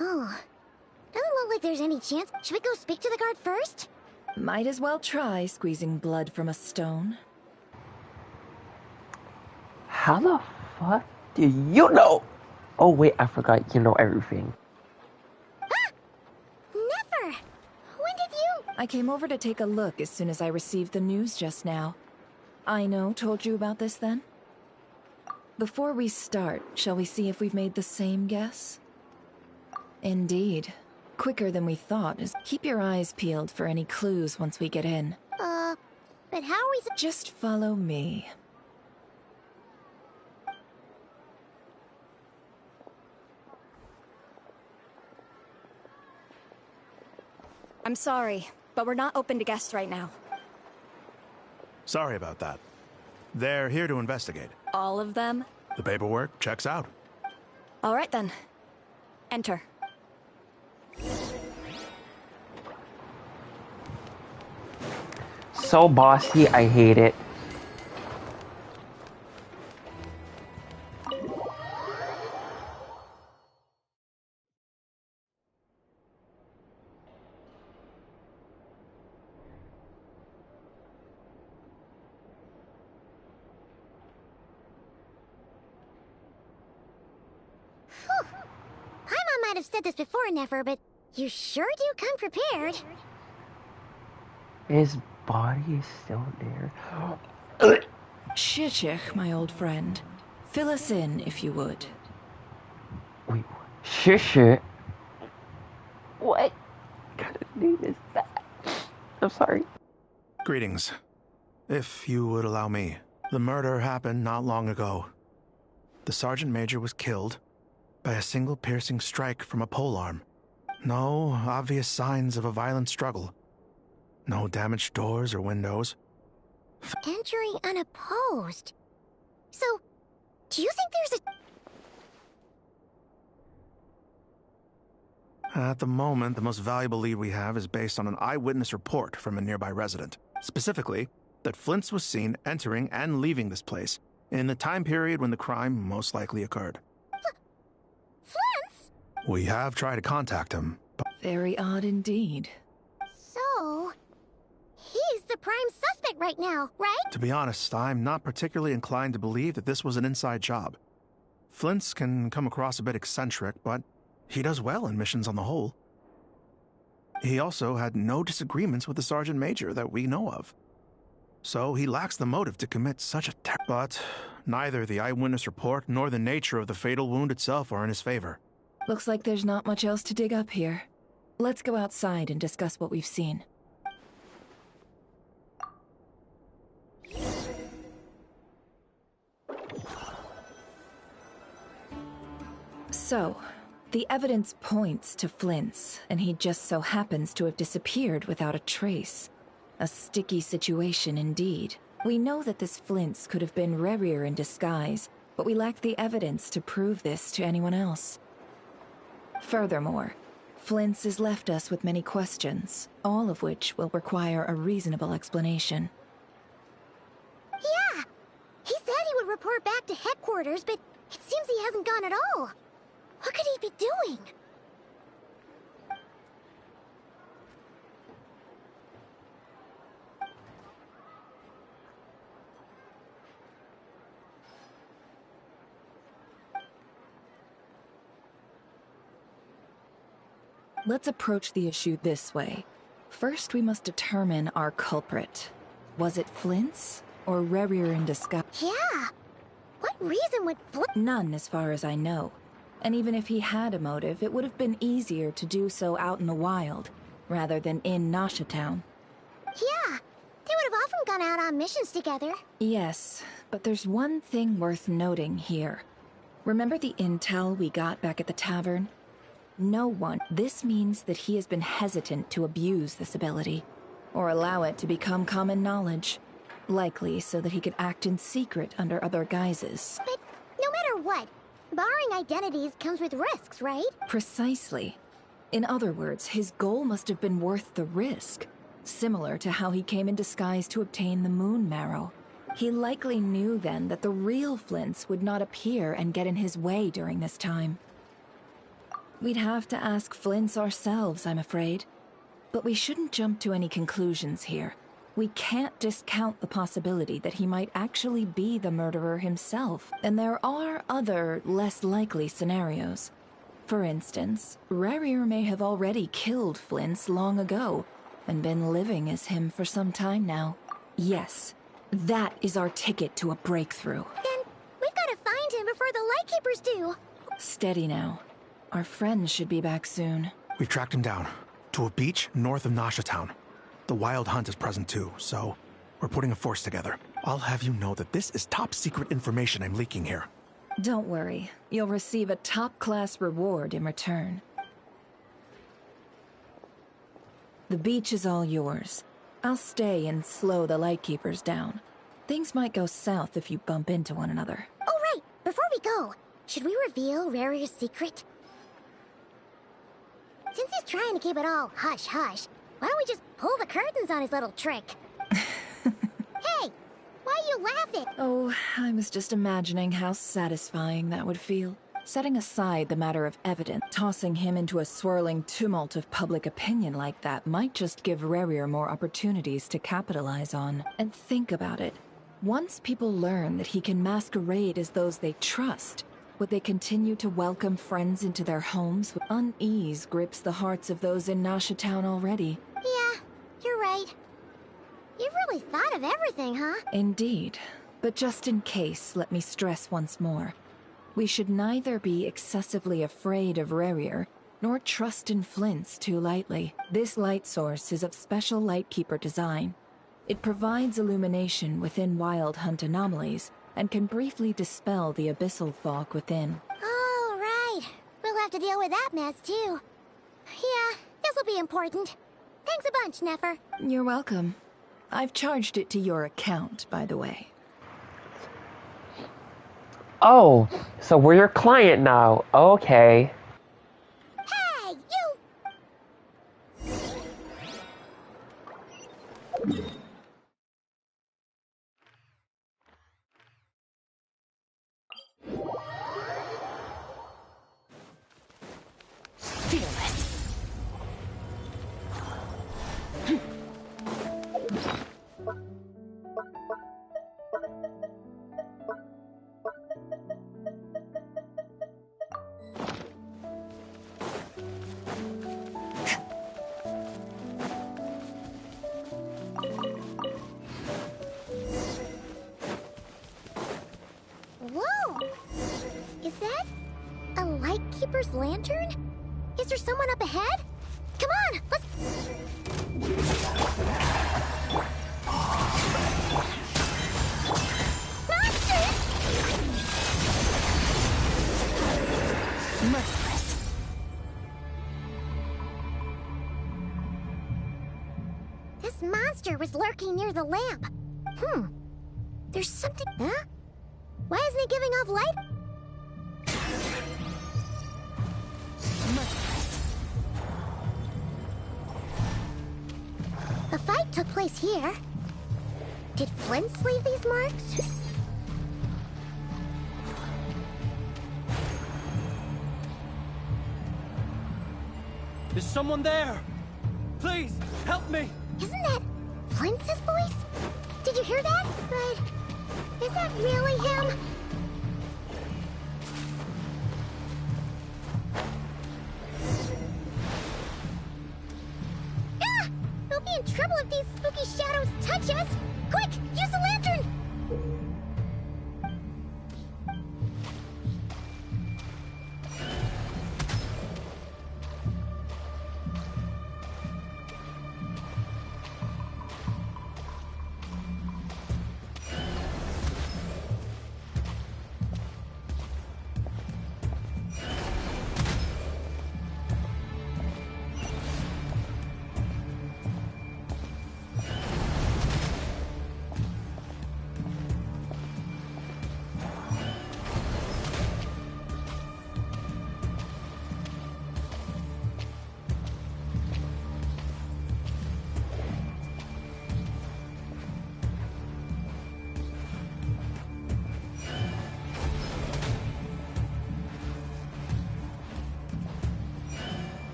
Oh, doesn't look like there's any chance. Should we go speak to the guard first? Might as well try squeezing blood from a stone. How the fuck do you know? Oh wait, I forgot you know everything. Never! When did you... I came over to take a look as soon as I received the news just now. Aino told you about this then? Before we start, shall we see if we've made the same guess? Indeed. Quicker than we thought. Keep your eyes peeled for any clues once we get in. But how are we... Just follow me. I'm sorry, but we're not open to guests right now. Sorry about that. They're here to investigate. All of them? The paperwork checks out. All right then. Enter. So bossy, I hate it. Paimon might have said this before, Nefer, but you sure do come prepared. His body is still there. Shishich, my old friend. Fill us in, if you would. Wait, Shishich? What kind of name is that? I'm sorry. Greetings. If you would allow me. The murder happened not long ago. The Sergeant Major was killed by a single piercing strike from a polearm. No obvious signs of a violent struggle. No damaged doors or windows. Entering unopposed. So, do you think there's a... At the moment, the most valuable lead we have is based on an eyewitness report from a nearby resident. Specifically, that Flint's was seen entering and leaving this place in the time period when the crime most likely occurred. Flint's? We have tried to contact him, but... Very odd indeed. So... he's the prime suspect right now, right? To be honest, I'm not particularly inclined to believe that this was an inside job. Flint's can come across a bit eccentric, but he does well in missions on the whole. He also had no disagreements with the Sergeant Major that we know of. So he lacks the motive to commit such a but neither the eyewitness report nor the nature of the fatal wound itself are in his favor. Looks like there's not much else to dig up here. Let's go outside and discuss what we've seen. So, the evidence points to Flint's, and he just so happens to have disappeared without a trace. A sticky situation indeed. We know that this Flint's could have been Rerir in disguise, but we lack the evidence to prove this to anyone else. Furthermore, Flint's has left us with many questions, all of which will require a reasonable explanation. Yeah! He said he would report back to headquarters, but it seems he hasn't gone at all. What could he be doing? Let's approach the issue this way. First, we must determine our culprit. Was it Flint's or Rerir in disguise? Yeah! What reason would None, as far as I know. And even if he had a motive, it would have been easier to do so out in the wild, rather than in Nasha Town. Yeah, they would have often gone out on missions together. Yes, but there's one thing worth noting here. Remember the intel we got back at the tavern? No one. This means that he has been hesitant to abuse this ability, or allow it to become common knowledge. Likely so that he could act in secret under other guises. But no matter what, borrowing identities comes with risks, right? Precisely. In other words, his goal must have been worth the risk. Similar to how he came in disguise to obtain the moon marrow. He likely knew then that the real Flints would not appear and get in his way during this time. We'd have to ask Flints ourselves, I'm afraid. But we shouldn't jump to any conclusions here. We can't discount the possibility that he might actually be the murderer himself. And there are other, less likely scenarios. For instance, Rarier may have already killed Flints long ago, and been living as him for some time now. Yes, that is our ticket to a breakthrough. Then we've got to find him before the Lightkeepers do. Steady now. Our friends should be back soon. We've tracked him down to a beach north of Nasha Town. The Wild Hunt is present too, so we're putting a force together. I'll have you know that this is top secret information I'm leaking here. Don't worry. You'll receive a top-class reward in return. The beach is all yours. I'll stay and slow the Lightkeepers down. Things might go south if you bump into one another. Oh, right. Before we go, should we reveal Rarier's secret? Since he's trying to keep it all hush-hush, why don't we just pull the curtains on his little trick? Hey, why are you laughing? Oh, I was just imagining how satisfying that would feel. Setting aside the matter of evidence, tossing him into a swirling tumult of public opinion like that might just give Rarier more opportunities to capitalize on. And think about it. Once people learn that he can masquerade as those they trust, would they continue to welcome friends into their homes? Unease grips the hearts of those in Nasha Town already. Yeah, you're right. You've really thought of everything, huh? Indeed. But just in case, let me stress once more. We should neither be excessively afraid of Rarier, nor trust in Flints too lightly. This light source is of special Lightkeeper design. It provides illumination within Wild Hunt anomalies, and can briefly dispel the abyssal fog within. Oh, right. We'll have to deal with that mess, too. Yeah, this'll be important. Thanks a bunch, Nefer. You're welcome. I've charged it to your account, by the way. Oh, so we're your client now. Okay. Hey, you! Fearless. Whoa! Is that a Lightkeeper's lantern? Is there someone up ahead? Come on, let's... Monsters! Merciless. This monster was lurking near the lamp. There's something... Huh? Why isn't he giving off light? A fight took place here. Did Flints leave these marks? Is someone there? Please, help me! Isn't that Flints' voice? Did you hear that? But is that really him? Ah! We'll be in trouble if these spooky shadows touch us! Quick, use the lantern!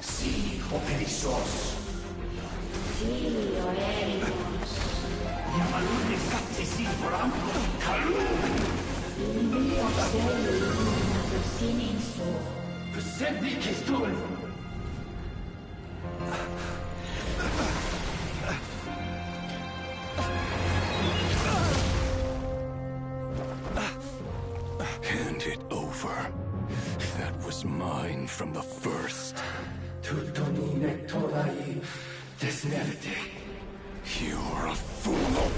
Sí, operisos. Sí, oericos. Yamalune captesi foram, kalu. Ini obselu na sininso. Persendi kistul. Hand it over. That was mine from the first. Tutonine tolai desnerte. You're a fool.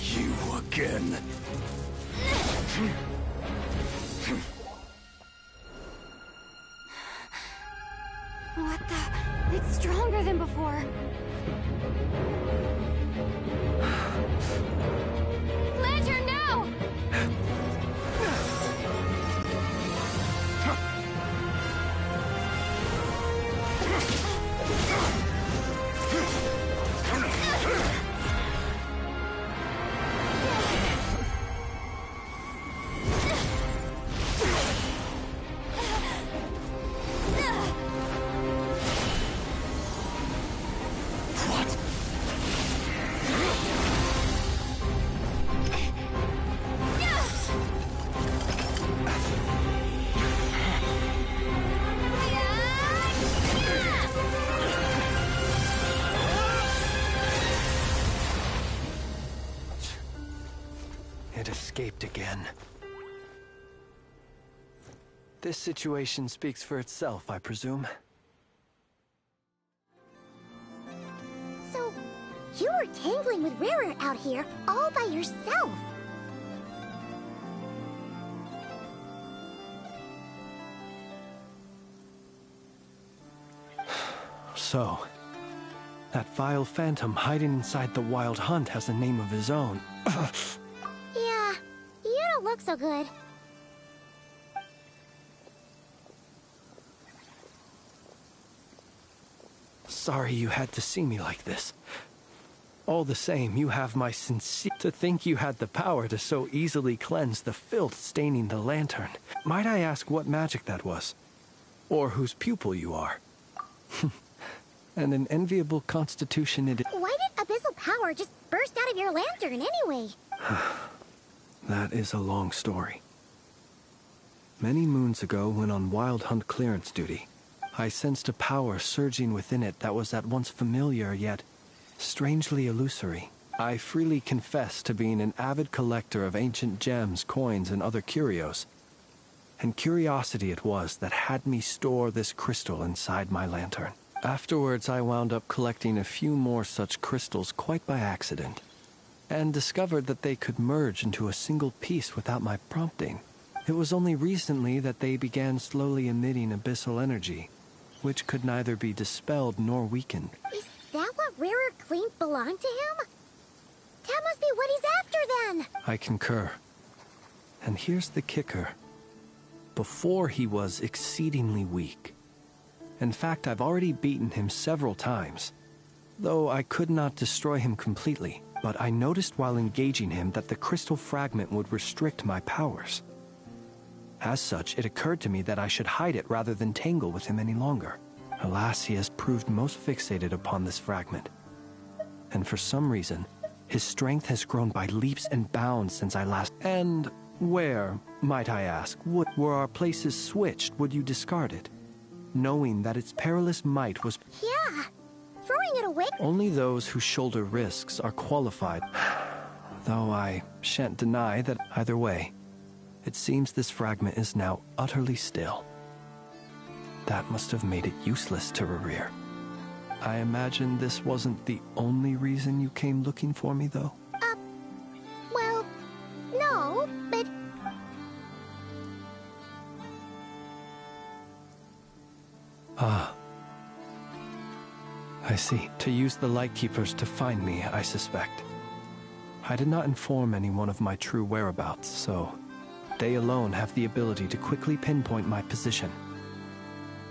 You again. What the? It's stronger than before. Lantern, no! It escaped again. This situation speaks for itself, I presume. So, you were tangling with Rarer out here all by yourself. So, that vile phantom hiding inside the Wild Hunt has a name of his own. Yeah, you don't look so good. Sorry you had to see me like this. All the same, you have my sincere... To think you had the power to so easily cleanse the filth staining the lantern. Might I ask what magic that was? Or whose pupil you are? And an enviable constitution it is. Why did abyssal power just burst out of your lantern anyway? That is a long story. Many moons ago, when on Wild Hunt clearance duty, I sensed a power surging within it that was at once familiar yet strangely illusory. I freely confess to being an avid collector of ancient gems, coins, and other curios. And curiosity it was that had me store this crystal inside my lantern. Afterwards, I wound up collecting a few more such crystals quite by accident, and discovered that they could merge into a single piece without my prompting. It was only recently that they began slowly emitting abyssal energy, which could neither be dispelled nor weakened. Is that what Rarer claimed belonged to him? That must be what he's after then! I concur. And here's the kicker. Before he was exceedingly weak. In fact, I've already beaten him several times, though I could not destroy him completely. But I noticed while engaging him that the crystal fragment would restrict my powers. As such, it occurred to me that I should hide it rather than tangle with him any longer. Alas, he has proved most fixated upon this fragment. And for some reason, his strength has grown by leaps and bounds since I last... And where, might I ask, were our places switched, would you discard it? Knowing that its perilous might was... Yeah, throwing it away... Only those who shoulder risks are qualified. Though I shan't deny that either way, it seems this fragment is now utterly still. That must have made it useless to Rarir. I imagine this wasn't the only reason you came looking for me, though? Well, no, but... Ah. I see. To use the Lightkeepers to find me, I suspect. I did not inform anyone of my true whereabouts, so they alone have the ability to quickly pinpoint my position.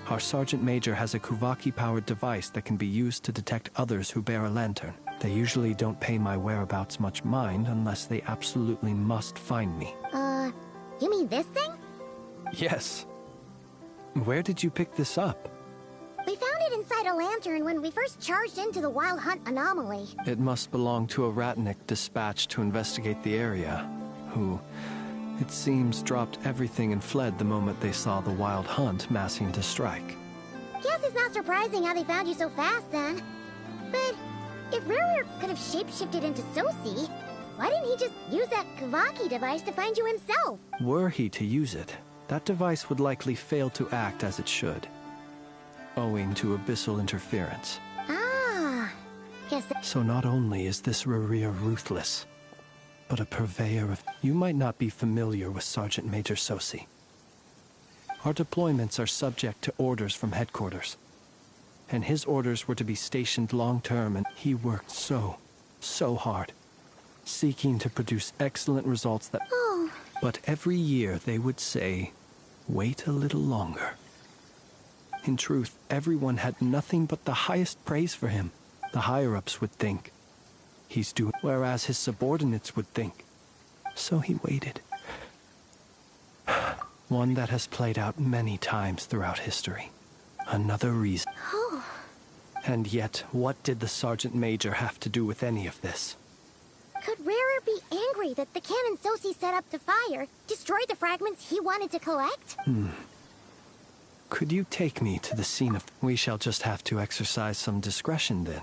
Our Sergeant Major has a Kuvaki-powered device that can be used to detect others who bear a lantern. They usually don't pay my whereabouts much mind unless they absolutely must find me. You mean this thing? Yes. Where did you pick this up? We found it inside a lantern when we first charged into the Wild Hunt anomaly. It must belong to a Ratnik dispatched to investigate the area, who, it seems, dropped everything and fled the moment they saw the Wild Hunt massing to strike. Guess it's not surprising how they found you so fast, then. But if Rurur could have shapeshifted into Sosi, why didn't he just use that Kavaki device to find you himself? Were he to use it, that device would likely fail to act as it should, owing to abyssal interference. Ah, guess that... So not only is this Rurur ruthless, but a purveyor of... You might not be familiar with Sergeant Major Sosi. Our deployments are subject to orders from headquarters, and his orders were to be stationed long-term, and he worked so hard, seeking to produce excellent results that... Oh. But every year they would say, wait a little longer. In truth, everyone had nothing but the highest praise for him. The higher-ups would think he's doing, whereas his subordinates would think. So he waited. One that has played out many times throughout history. Another reason. Oh. And yet, what did the Sergeant Major have to do with any of this? Could Rurur be angry that the cannon Sosi set up to fire destroyed the fragments he wanted to collect? Could you take me to the scene of... We shall just have to exercise some discretion then.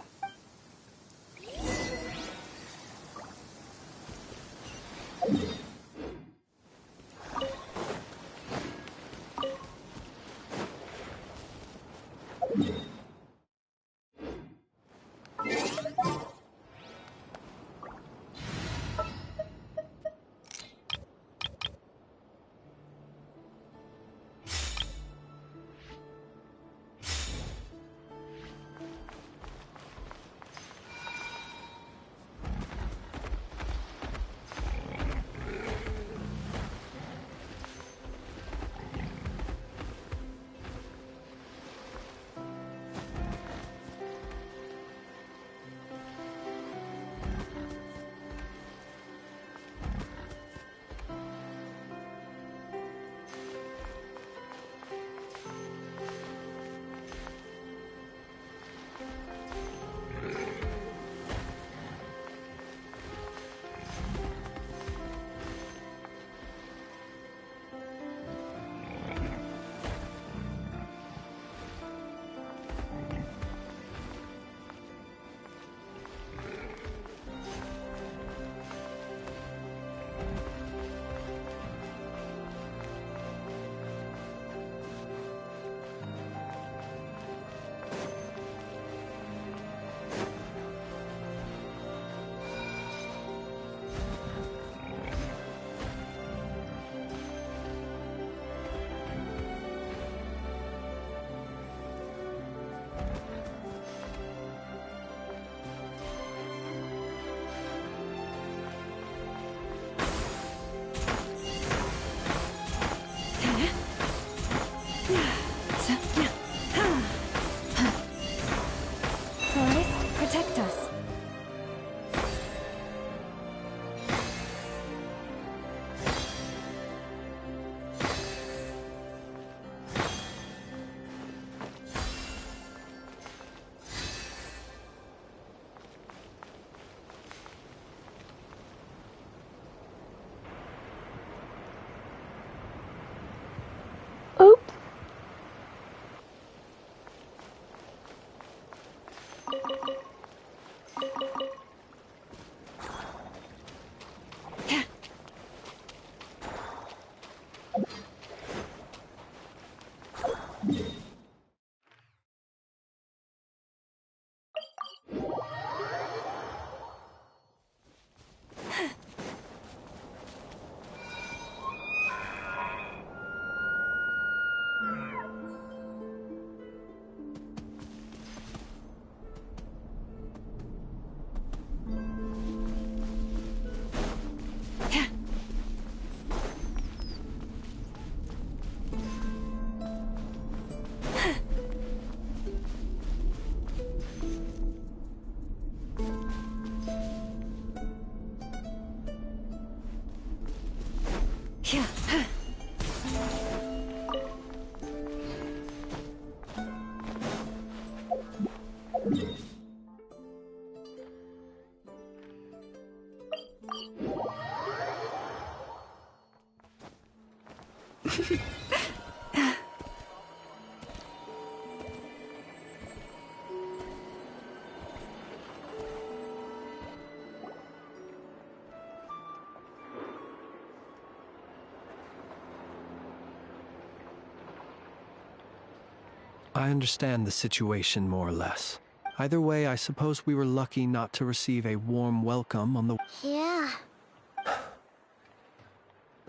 I understand the situation more or less. Either way, I suppose we were lucky not to receive a warm welcome on the... Yeah.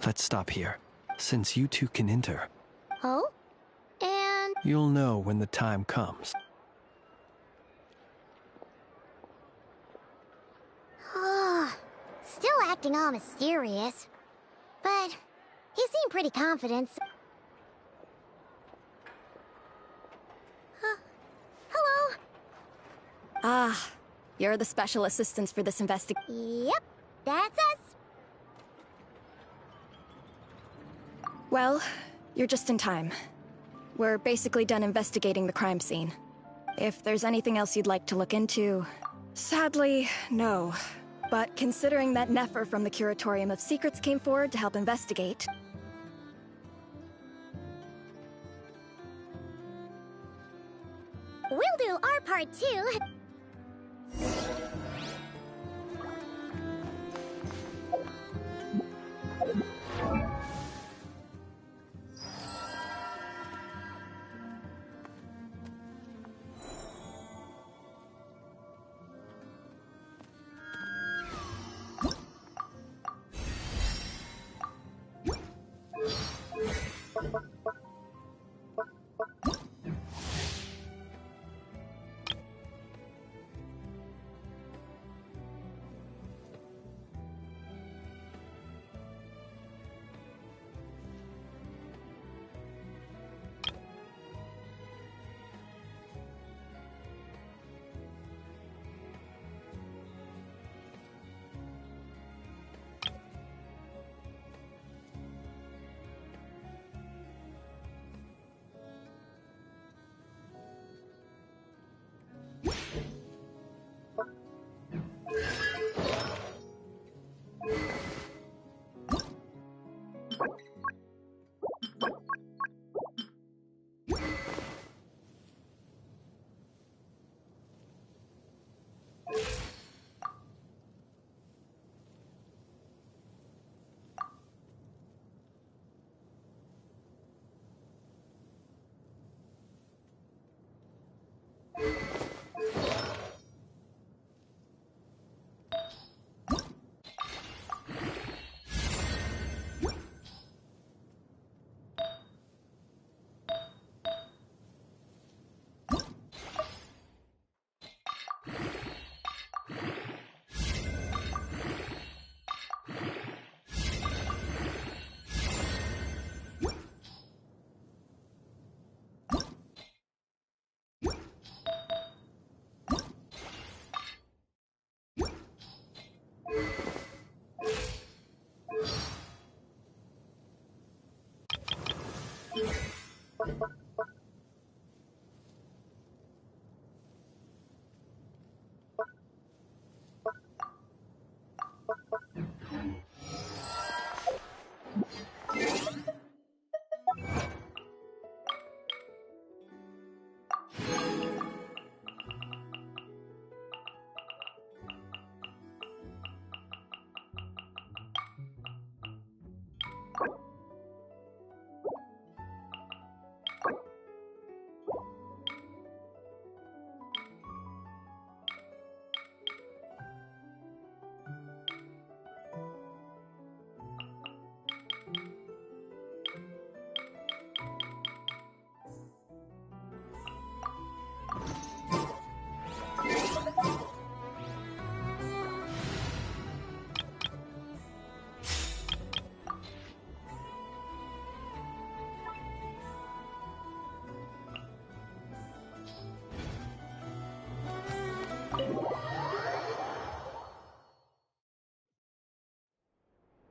Let's stop here, since you two can enter. Oh? And... You'll know when the time comes. Still acting all mysterious. But he seemed pretty confident. Hello? Ah, you're the special assistants for this investigation. Yep, that's us. Well, you're just in time. We're basically done investigating the crime scene. If there's anything else you'd like to look into... Sadly, no. But considering that Nefer from the Curatorium of Secrets came forward to help investigate... We'll do our part too.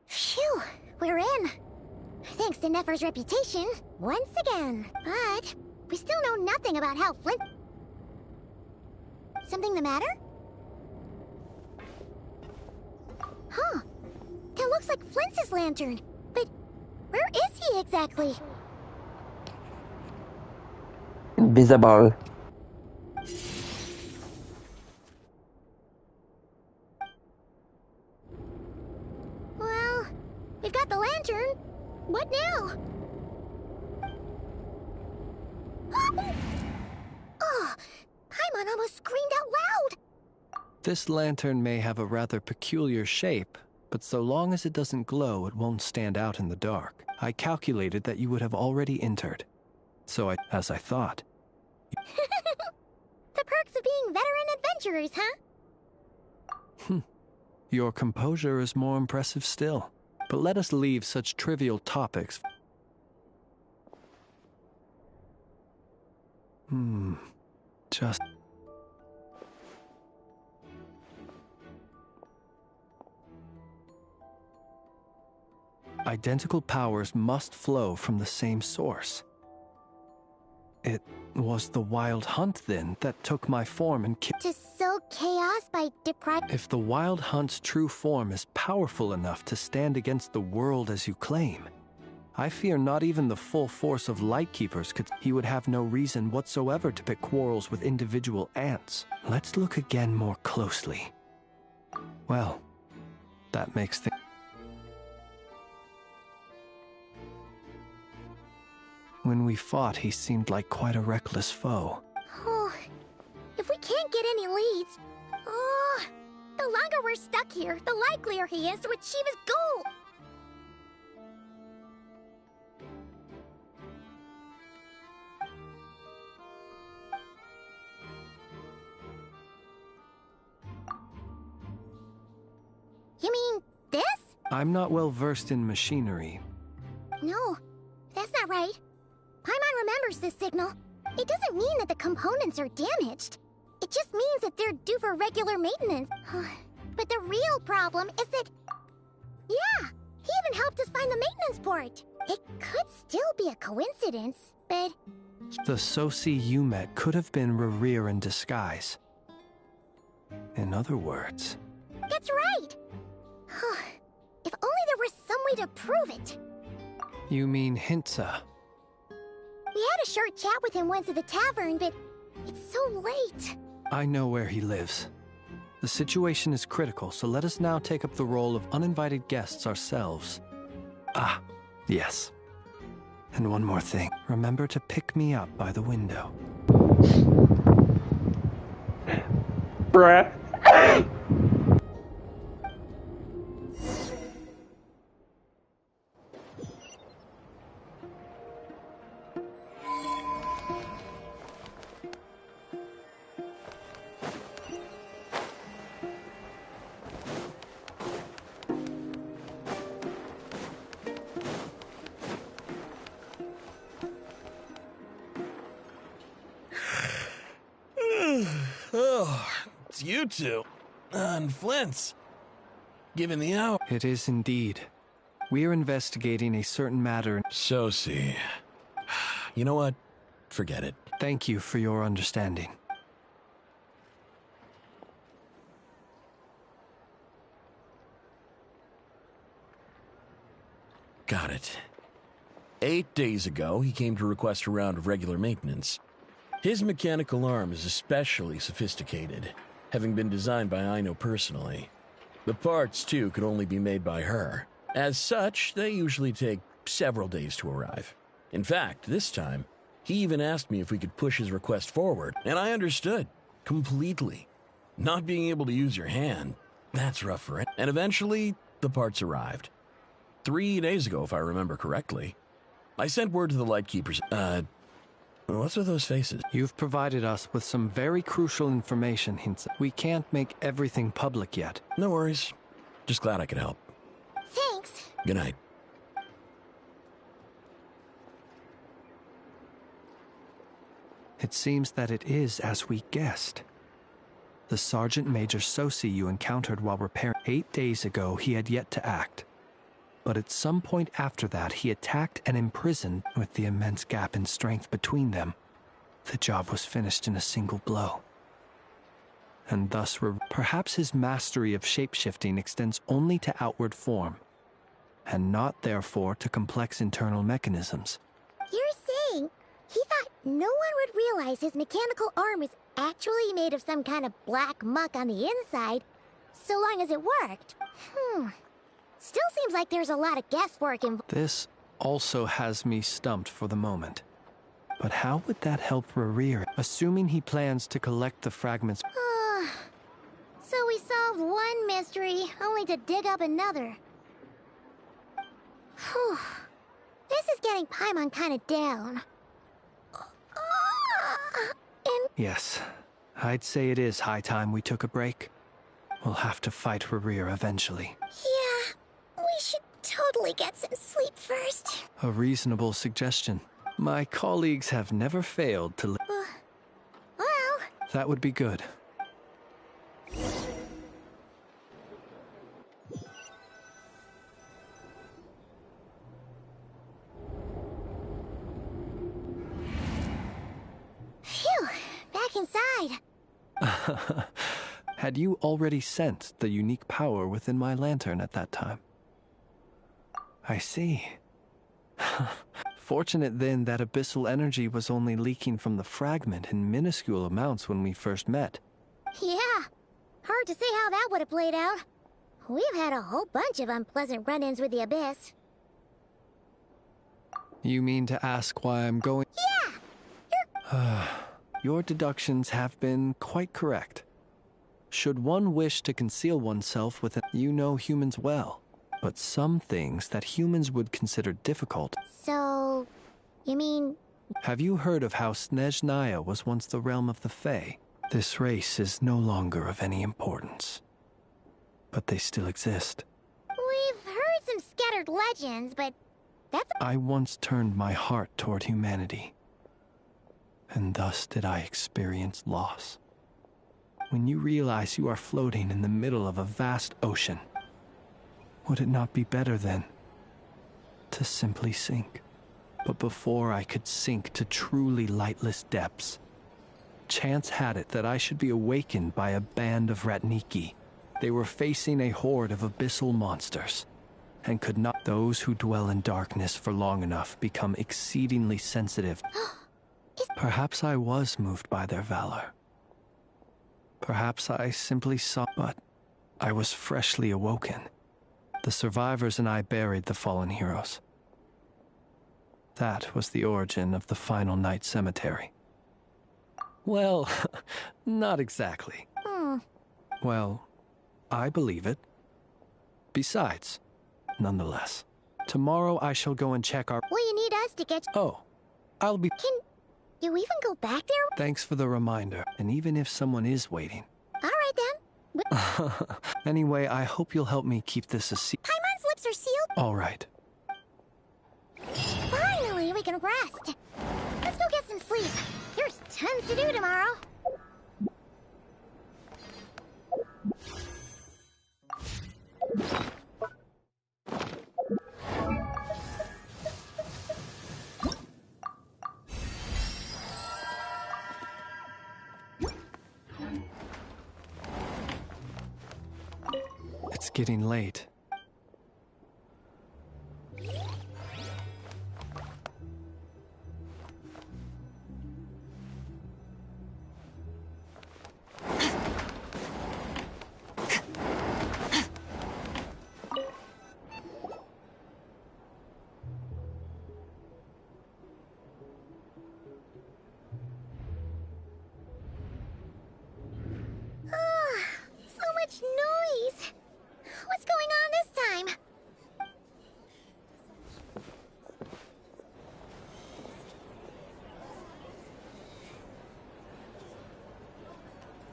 Phew, we're in. Thanks to Nefer's reputation, once again. But we still know nothing about how Flint... Something the matter? Huh. That looks like Flint's lantern. But Where is he exactly? Invisible. Well, we've got the lantern. What now? Oh, Paimon almost screamed out loud. This lantern may have a rather peculiar shape, but so long as it doesn't glow, it won't stand out in the dark. I calculated that you would have already entered. So as I thought. The perks of being veteran adventurers, huh? Your composure is more impressive still. But let us leave such trivial topics. Just... Identical powers must flow from the same source. It was the Wild Hunt, then, that took my form and killed... To sow chaos by depriving... If the Wild Hunt's true form is powerful enough to stand against the world as you claim, I fear not even the full force of Lightkeepers could... He would have no reason whatsoever to pick quarrels with individual ants. Let's look again more closely. Well, that makes things... When we fought, he seemed like quite a reckless foe. Oh, if we can't get any leads... Oh, the longer we're stuck here, the likelier he is to achieve his goal! You mean this? I'm not well versed in machinery. No, that's not right. Paimon remembers this signal. It doesn't mean that the components are damaged. It just means that they're due for regular maintenance. But the real problem is that... Yeah, he even helped us find the maintenance port. It could still be a coincidence, but... The Sosi you met could have been Rerir in disguise. In other words... That's right! If only there were some way to prove it. You mean Hintsa? We had a short chat with him once at the tavern, but it's so late. I know where he lives. The situation is critical, so let us now take up the role of uninvited guests ourselves. Ah, yes. And one more thing. Remember to pick me up by the window. Bruh. Oh, it's you two. And Flint's. Given the hour. It is indeed. We are investigating a certain matter. Sosi. You know what? Forget it. Thank you for your understanding. Got it. 8 days ago, he came to request a round of regular maintenance. His mechanical arm is especially sophisticated, having been designed by Aino personally. The parts, too, could only be made by her. As such, they usually take several days to arrive. In fact, this time, he even asked me if we could push his request forward, and I understood. Completely. Not being able to use your hand, that's rough for it. And eventually, the parts arrived. 3 days ago, if I remember correctly. I sent word to the Lightkeepers. What's with those faces? You've provided us with some very crucial information, Hintsa. We can't make everything public yet. No worries. Just glad I could help. Thanks. Good night. It seems that it is as we guessed. The Sergeant Major Sosi you encountered while repairing 8 days ago, he had yet to act. But at some point after that, he attacked and imprisoned. With the immense gap in strength between them, the job was finished in a single blow. And thus, perhaps his mastery of shapeshifting extends only to outward form. and not therefore to complex internal mechanisms. You're saying he thought no one would realize his mechanical arm is actually made of some kind of black muck on the inside, so long as it worked. Still seems like there's a lot of guesswork involved. This also has me stumped for the moment. But how would that help Rerir, assuming he plans to collect the fragments? So we solved one mystery, only to dig up another. Whew. This is getting Paimon kind of down. Yes, I'd say it is high time we took a break. We'll have to fight Rerir eventually. Yeah, we should totally get some sleep first. A reasonable suggestion. My colleagues have never failed to Well... That would be good. Phew, back inside. Had you already sensed the unique power within my lantern at that time? I see. Fortunate then that abyssal energy was only leaking from the fragment in minuscule amounts when we first met. Yeah, hard to say how that would have played out. We've had a whole bunch of unpleasant run-ins with the Abyss. You mean to ask why I'm going? Yeah! Your deductions have been quite correct. Should one wish to conceal oneself within, you know humans well. But some things that humans would consider difficult. So, you mean... Have you heard of how Snezhnaya was once the realm of the Fae? This race is no longer of any importance. But they still exist. We've heard some scattered legends, but that's... I once turned my heart toward humanity. And thus did I experience loss. When you realize you are floating in the middle of a vast ocean, would it not be better then to simply sink? But before I could sink to truly lightless depths, chance had it that I should be awakened by a band of Ratniki. They were facing a horde of abyssal monsters, and could not those who dwell in darkness for long enough become exceedingly sensitive. Perhaps I was moved by their valor. Perhaps I simply saw, but I was freshly awoken. The survivors and I buried the fallen heroes. That was the origin of the Final Night Cemetery. Well, not exactly. Well, I believe it. Besides, nonetheless, tomorrow I shall go and check our... Well, you need us to get... Oh, I'll be... Can you even go back there? Thanks for the reminder. And even if someone is waiting... All right, then. Anyway, I hope you'll help me keep this a secret. Paimon's lips are sealed. All right. Finally, we can rest. Let's go get some sleep. There's tons to do tomorrow. It's getting late. So much noise. What's going on this time?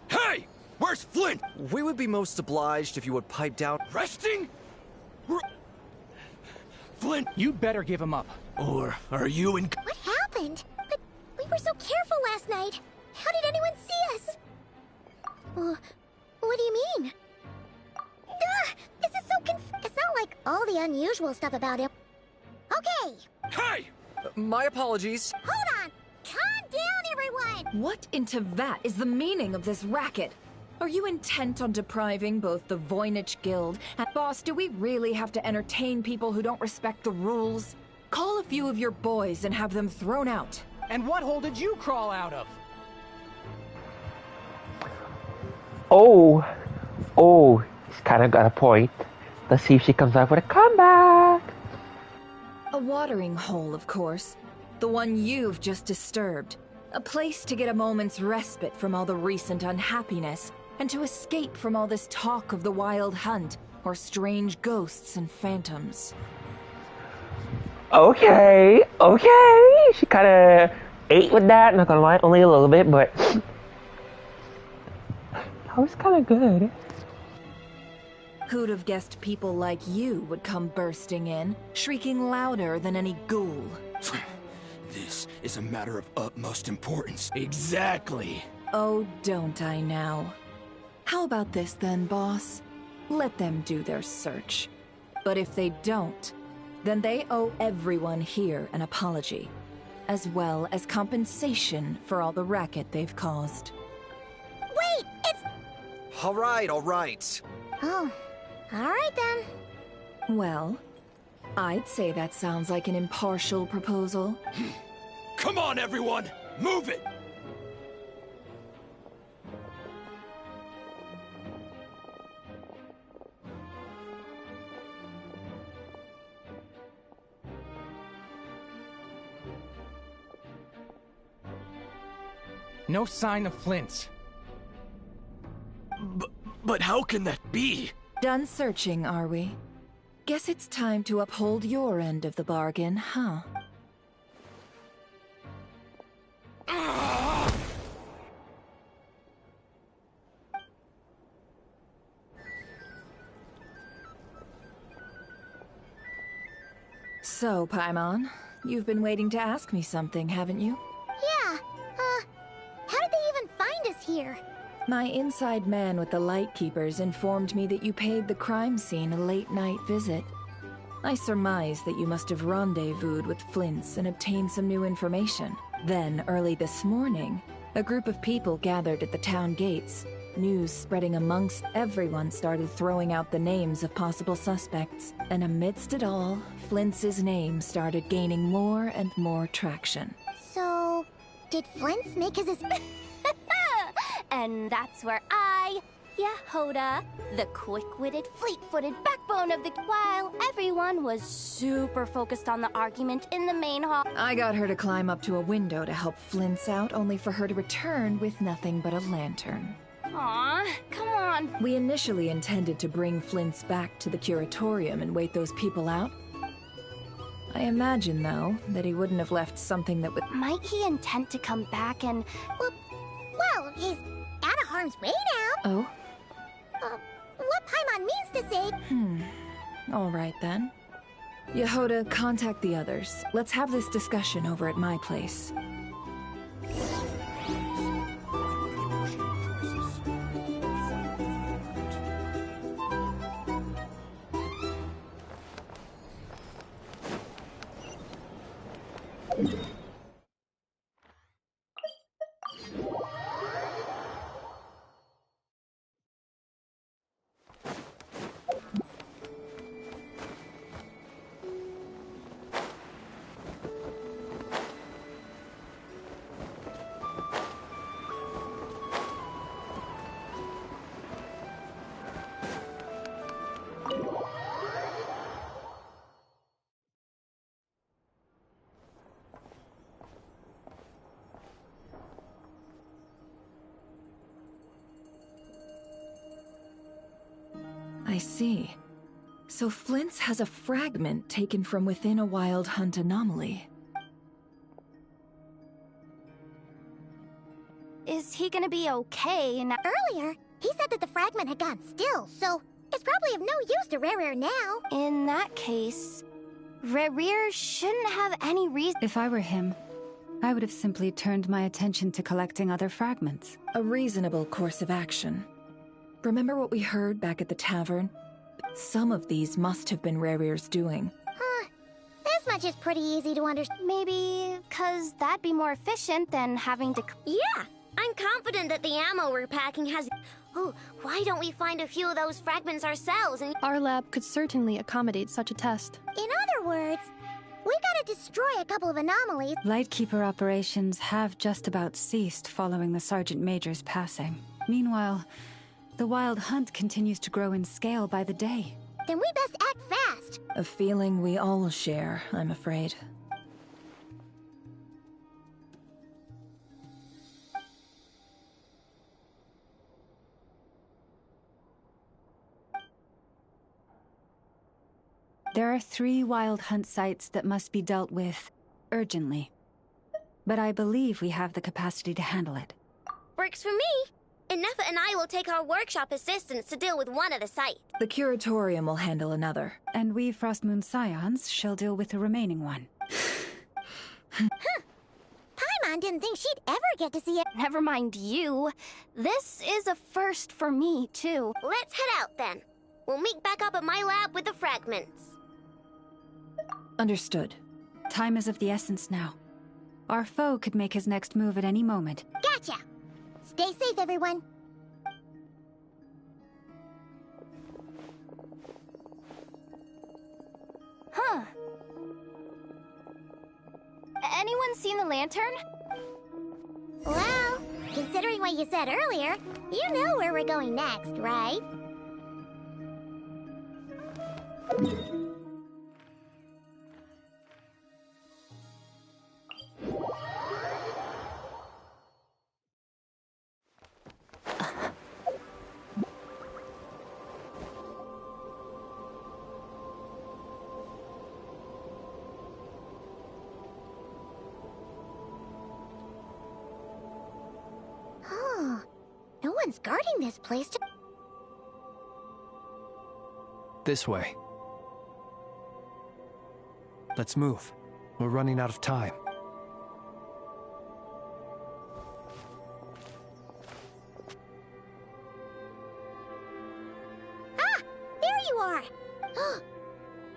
Hey! Where's Flint? We would be most obliged if you would pipe down. Resting? Flint, you'd better give him up. Or are you in... What happened? But we were so careful last night. How did anyone see us? What do you mean? This is so It's not like all the unusual stuff about him. Okay. Hey! My apologies. Hold on. Calm down, everyone. What in Tevat is the meaning of this racket? Are you intent on depriving both the Voynich Guild and... Boss, do we really have to entertain people who don't respect the rules? Call a few of your boys and have them thrown out. And what hole did you crawl out of? Oh, he's kind of got a point. Let's see if she comes out with a comeback. A watering hole, of course. The one you've just disturbed. A place to get a moment's respite from all the recent unhappiness, and to escape from all this talk of the Wild Hunt, or strange ghosts and phantoms. Okay. She kind of ate with that, not gonna lie, only a little bit, but that was kind of good. Who'd have guessed people like you would come bursting in, shrieking louder than any ghoul? This is a matter of utmost importance. Exactly. Oh, don't I now? How about this then, boss? Let them do their search. But if they don't, then they owe everyone here an apology, as well as compensation for all the racket they've caused. Wait, it's... All right. Oh, alright then. Well, I'd say that sounds like an impartial proposal. Come on, everyone! Move it! No sign of Flint. But how can that be? Done searching, are we? Guess it's time to uphold your end of the bargain, huh? So, Paimon, you've been waiting to ask me something, haven't you? Yeah, how did they even find us here? My inside man with the Lightkeepers informed me that you paid the crime scene a late-night visit. I surmise that you must have rendezvoused with Flint's and obtained some new information. Then, early this morning, a group of people gathered at the town gates. News spreading amongst everyone started throwing out the names of possible suspects. And amidst it all, Flint's name started gaining more and more traction. So, did Flint's make his... And that's where I, Yehoda, the quick-witted, fleet-footed backbone of the... While everyone was super focused on the argument in the main hall... I got her to climb up to a window to help Flint's out, only for her to return with nothing but a lantern. Aw, come on. We initially intended to bring Flint's back to the curatorium and wait those people out. I imagine, though, that he wouldn't have left something that would... Might he intend to come back and... Well, he's out of harm's way now. Oh? What Paimon means to say... All right, then. Yehoda, contact the others. Let's have this discussion over at my place. I see. So Flint's has a fragment taken from within a Wild Hunt anomaly. Is he gonna be okay now? Earlier, he said that the fragment had gone still, so it's probably of no use to Rare now. In that case, Rare shouldn't have any reason... If I were him, I would have simply turned my attention to collecting other fragments. A reasonable course of action. Remember what we heard back at the tavern? Some of these must have been Rare's doing. This much is pretty easy to understand. Maybe because that'd be more efficient than having to... Yeah, I'm confident that the ammo we're packing has... Ooh, why don't we find a few of those fragments ourselves and... Our lab could certainly accommodate such a test. In other words, we gotta destroy a couple of anomalies. Lightkeeper operations have just about ceased following the Sergeant Major's passing. Meanwhile, the Wild Hunt continues to grow in scale by the day. Then we best act fast. A feeling we all share, I'm afraid. There are 3 Wild Hunt sites that must be dealt with urgently. But I believe we have the capacity to handle it. Works for me. Ineffa and I will take our workshop assistants to deal with one of the sites. The Curatorium will handle another. And we Frostmoon Scions shall deal with the remaining one. Paimon didn't think she'd ever get to see it. Never mind you. This is a first for me, too. Let's head out, then. We'll meet back up at my lab with the fragments. Understood. Time is of the essence now. Our foe could make his next move at any moment. Gotcha! Stay safe, everyone. Huh. Anyone seen the lantern? Well, considering what you said earlier, you know where we're going next, right? No one's guarding this place to... This way. Let's move. We're running out of time. Ah! There you are!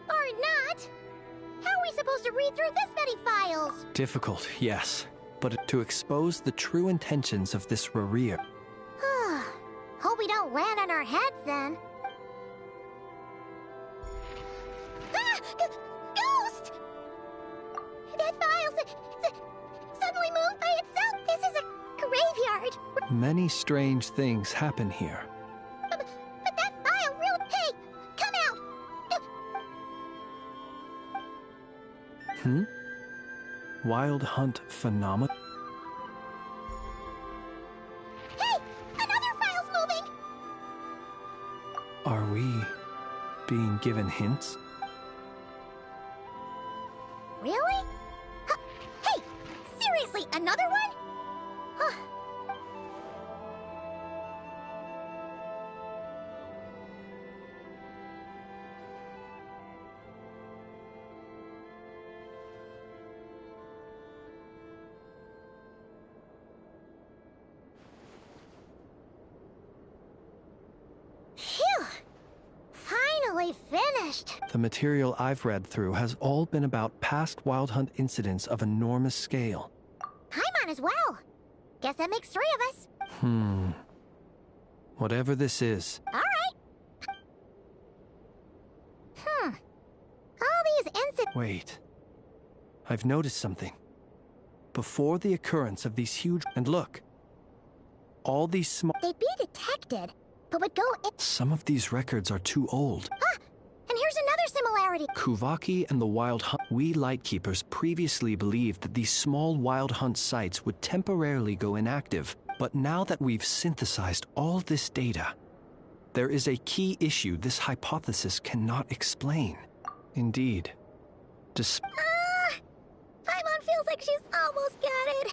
Or not! How are we supposed to read through this many files? Difficult, yes. But to expose the true intentions of this Rerir. Hope we don't land on our heads, then. Ah! Ghost! That file suddenly moved by itself! This is a graveyard! Many strange things happen here. But that file really... Hey! Come out! Wild Hunt phenomena? Are we being given hints? Really? Hey! Seriously, another one? Phew! Finally finished! The material I've read through has all been about past Wild Hunt incidents of enormous scale. Paimon as well! Guess that makes 3 of us. Whatever this is. Alright. All these incidents... Wait. I've noticed something. Before the occurrence of these huge... And look. All these small... They'd be detected, but would go in... Some of these records are too old. And here's another similarity. Kuvaki and the Wild Hunt... We Lightkeepers previously believed that these small Wild Hunt sites would temporarily go inactive. But now that we've synthesized all this data, there is a key issue this hypothesis cannot explain. Indeed. Paimon feels like she's almost got it.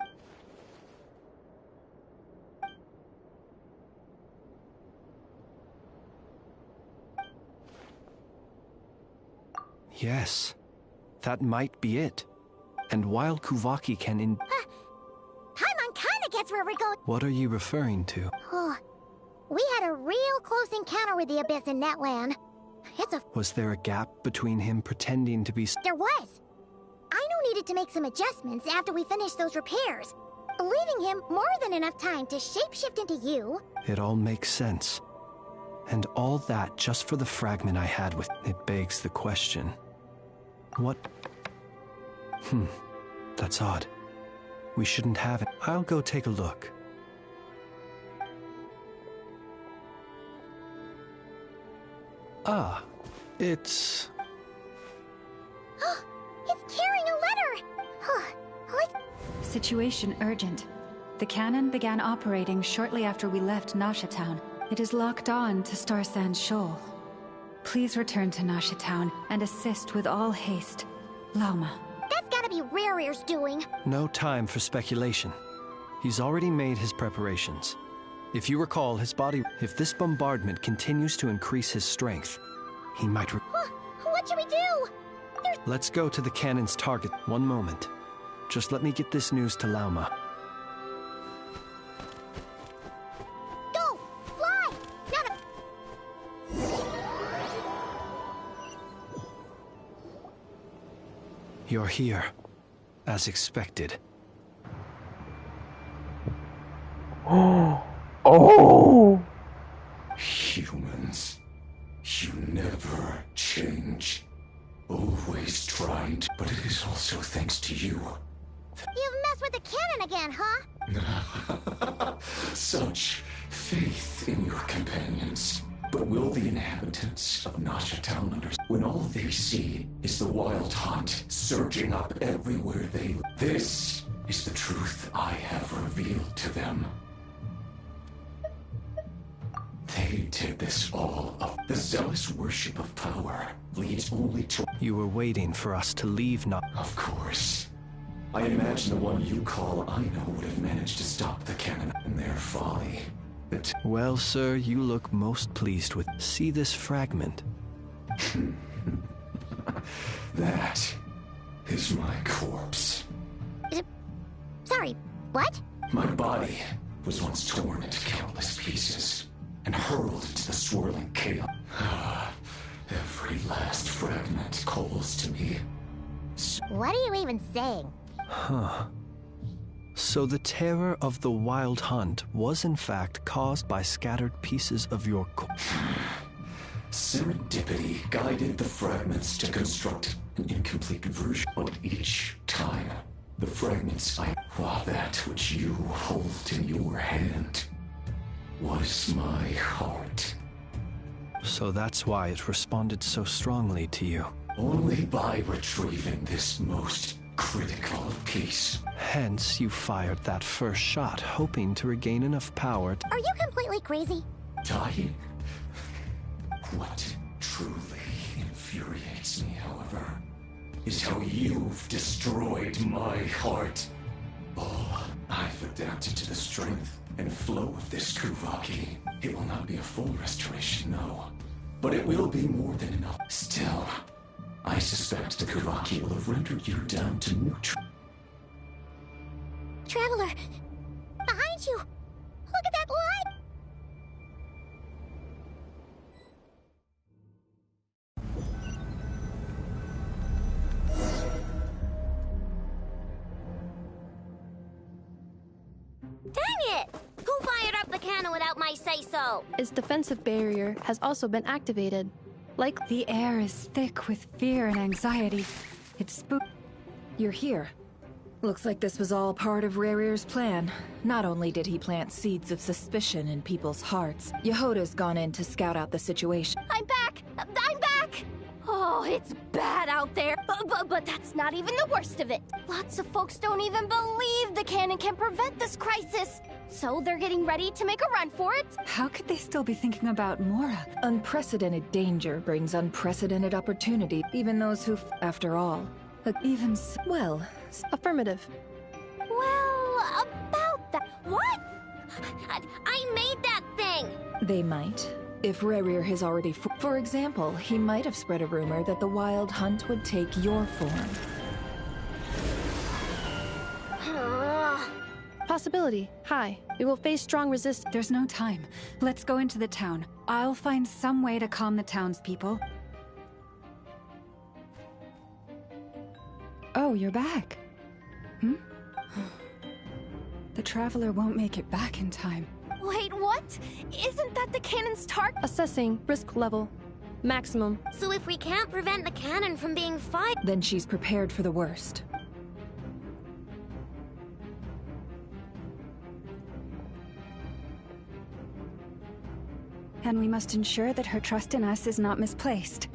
Yes, that might be it. And while Kuvaki can Paimon kinda gets where we're going. What are you referring to? We had a real close encounter with the Abyss in Netland. Was there a gap between him pretending to be... There was. Aino needed to make some adjustments after we finished those repairs. leaving him more than enough time to shapeshift into you. It all makes sense. And all that just for the fragment I had with... It begs the question. What? That's odd. We shouldn't have it. I'll go take a look. Ah, it's... It's carrying a letter! Situation urgent. The cannon began operating shortly after we left Nasha Town. It is locked on to Star Sand Shoal. Please return to Nasha Town and assist with all haste. Lauma. That's gotta be Rare's doing. No time for speculation. He's already made his preparations. If you recall, his body... If this bombardment continues to increase his strength, he might... What should we do? Let's go to the cannon's target. One moment. Just let me get this news to Lauma. Go! Fly! You're here, as expected. Oh! Humans, you never change. Always trying to, but it is also thanks to you. You've messed with the cannon again, huh? Such faith in your companions. But will the inhabitants of Nasha Town understand when all they see is the wild hunt surging up everywhere they live? This is the truth I have revealed to them. They did this all of the zealous worship of power leads only to... You were waiting for us to leave now. Of course. I imagine the one you call I know would have managed to stop the cannon in their folly. But... Well, sir, you look most pleased with... See this fragment? That is my corpse. Sorry, what? My body was once torn into countless pieces and hurled into the swirling chaos. Every last fragment calls to me. What are you even saying? Huh. So the terror of the wild hunt was in fact caused by scattered pieces of your Serendipity guided the fragments to construct an incomplete version, but each time the fragments while that which you hold in your hand was my heart. So that's why it responded so strongly to you. Only by retrieving this most critical piece. Hence, you fired that first shot, hoping to regain enough power to... Are you completely crazy? Dying? What truly infuriates me, however, is how you've destroyed my heart. Oh, I've adapted to the strength and flow of this Kuvaki. It will not be a full restoration, no. But it will be more than enough. Still, I suspect the Kuvaki will have rendered you down to neutral. Traveler! Behind you! Look at that light! Dang it! Who fired up the cannon without my say-so? Its defensive barrier has also been activated. Like the air is thick with fear and anxiety. It's You're here. Looks like this was all part of Rare's plan. Not only did he plant seeds of suspicion in people's hearts, Yehoda's gone in to scout out the situation. I'm back! I'm back! Oh, it's bad out there. But that's not even the worst of it. Lots of folks don't even believe the cannon can prevent this crisis. So they're getting ready to make a run for it. How could they still be thinking about Mora? Unprecedented danger brings unprecedented opportunity. Even those who, after all, well... Affirmative. Well, about that... What? I made that thing! They might. If Rare has already... For example, he might have spread a rumor that the wild hunt would take your form. Possibility. High. We will face strong resistance. There's no time. Let's go into the town. I'll find some way to calm the townspeople. Oh, you're back. Traveler won't make it back in time. Wait, what? Isn't that the cannon's target? Assessing risk level. Maximum. So if we can't prevent the cannon from being fired... Then she's prepared for the worst. And we must ensure that her trust in us is not misplaced.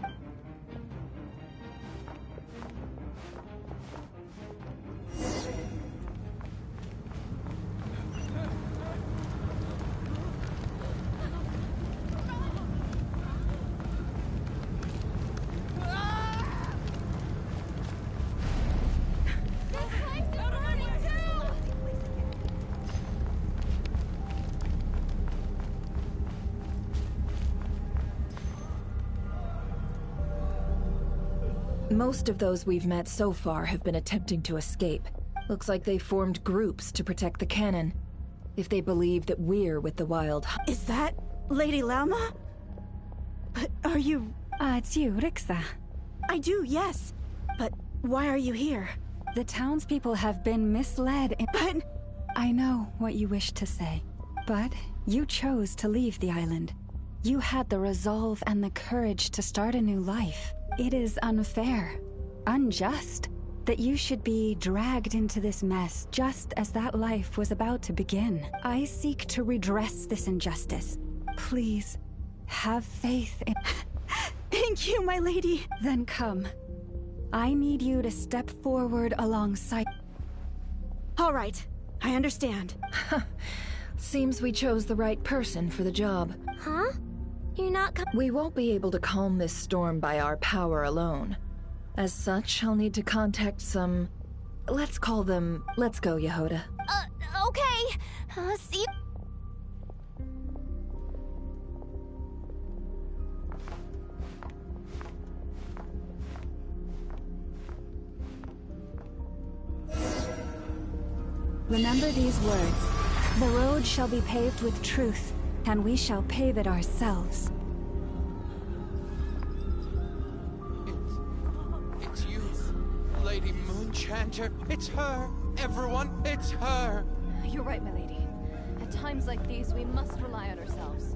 Most of those we've met so far have been attempting to escape. Looks like they formed groups to protect the cannon. If they believe that we're with the Wild Hunt. Is that Lady Lauma? But are you... It's you, Rixa. I do, yes. But why are you here? The townspeople have been misled in... But... I know what you wish to say. But you chose to leave the island. You had the resolve and the courage to start a new life. It is unfair, unjust, that you should be dragged into this mess just as that life was about to begin. I seek to redress this injustice. Please, have faith in... Thank you, my lady. Then come. I need you to step forward alongside... All right, I understand. Seems we chose the right person for the job. Huh? You're not We won't be able to calm this storm by our power alone. As such, I'll need to contact some... Let's call them... Let's go, Yehoda. Okay. See you. Remember these words. The road shall be paved with truth, and we shall pave it ourselves. It's you, Lady Moonchanter. It's her. Everyone, it's her. You're right, my lady. At times like these, we must rely on ourselves.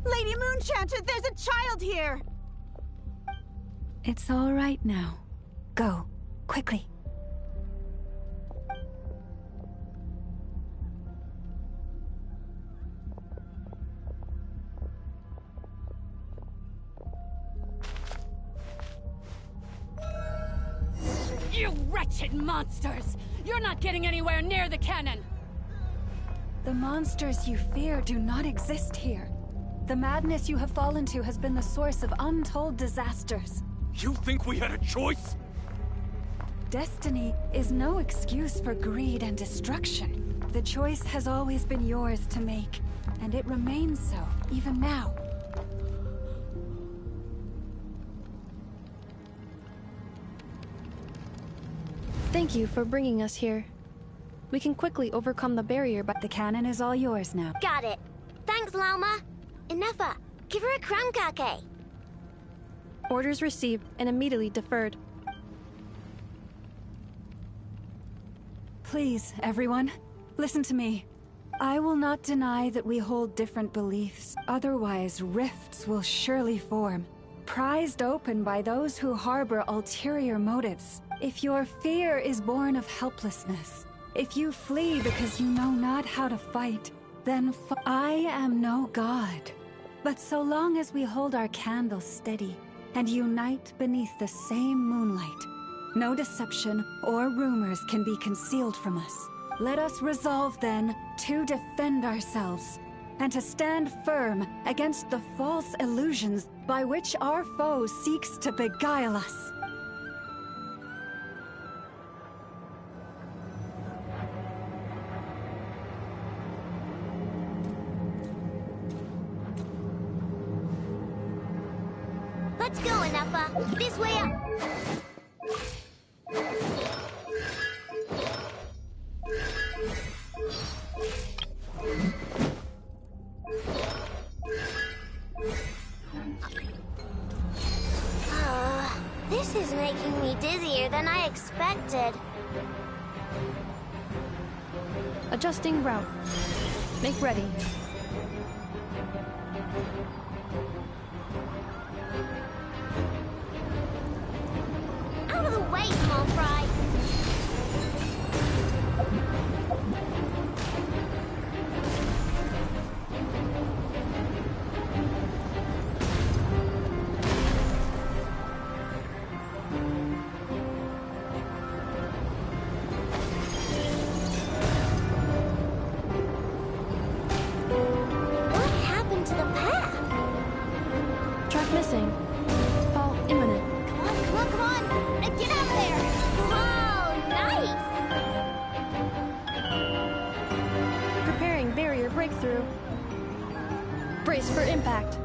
Lady Moonchanter, there's a child here! It's all right now. Go, quickly. You wretched monsters! You're not getting anywhere near the cannon! The monsters you fear do not exist here. The madness you have fallen to has been the source of untold disasters. You think we had a choice? Destiny is no excuse for greed and destruction. The choice has always been yours to make, and it remains so, even now. Thank you for bringing us here. We can quickly overcome the barrier, but the cannon is all yours now. Got it. Thanks, Lauma. Enough. Give her a crankake. Orders received and immediately deferred. Please, everyone, listen to me. I will not deny that we hold different beliefs. Otherwise, rifts will surely form, prized open by those who harbor ulterior motives. If your fear is born of helplessness, if you flee because you know not how to fight, then I am no god. But so long as we hold our candles steady and unite beneath the same moonlight, no deception or rumors can be concealed from us. Let us resolve then to defend ourselves and to stand firm against the false illusions by which our foe seeks to beguile us. Let's go, Enougha. This way up. This is making me dizzier than I expected. Adjusting route. Make ready. Out of the way, small fry. What happened to the path? Track missing. Fall imminent. Come on, come on, come on! Get out of there! Whoa, nice! Preparing barrier breakthrough. Brace for impact.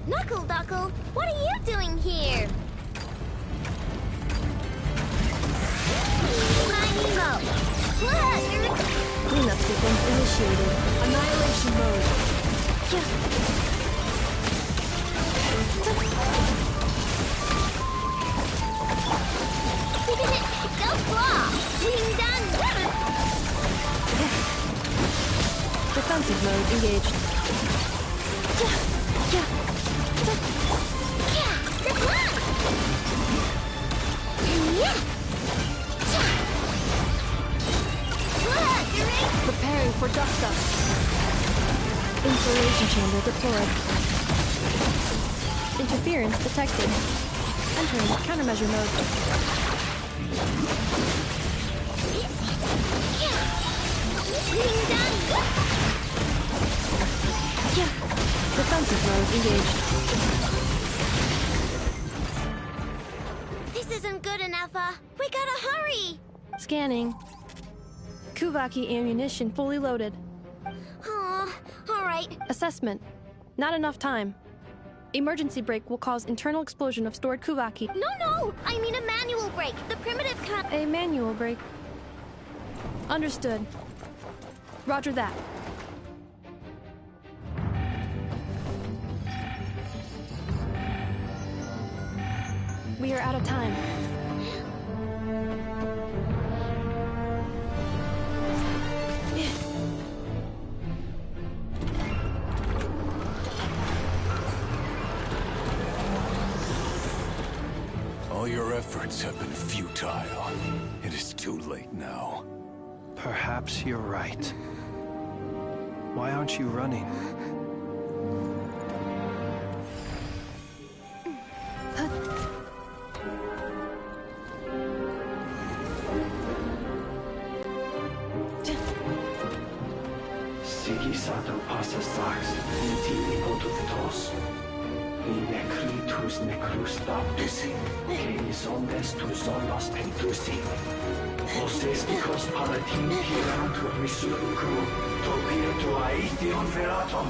Knuckle Duckle, what are you doing here? Tiny Mo. Cleanup sequence initiated. Annihilation mode. Go claw! Wing done! Defensive mode engaged. Preparing for dust up. Insulation chamber deployed. Interference detected. Entering countermeasure mode. Defensive mode engaged. This isn't good, Enougha. We gotta hurry! Scanning. Kuvaki ammunition fully loaded. Oh, alright. Assessment. Not enough time. Emergency brake will cause internal explosion of stored Kuvaki. No! I mean a manual brake. The primitive kind. A manual brake. Understood. Roger that. We are out of time. All your efforts have been futile. It is too late now. Perhaps you're right. Why aren't you running? Sigisato passa sax, intili potuftos. In necritus necrus baptusi, canis ondes tu solos pentusi. Osesticos palatin pirantur misurcu, topir tu aetion veratum.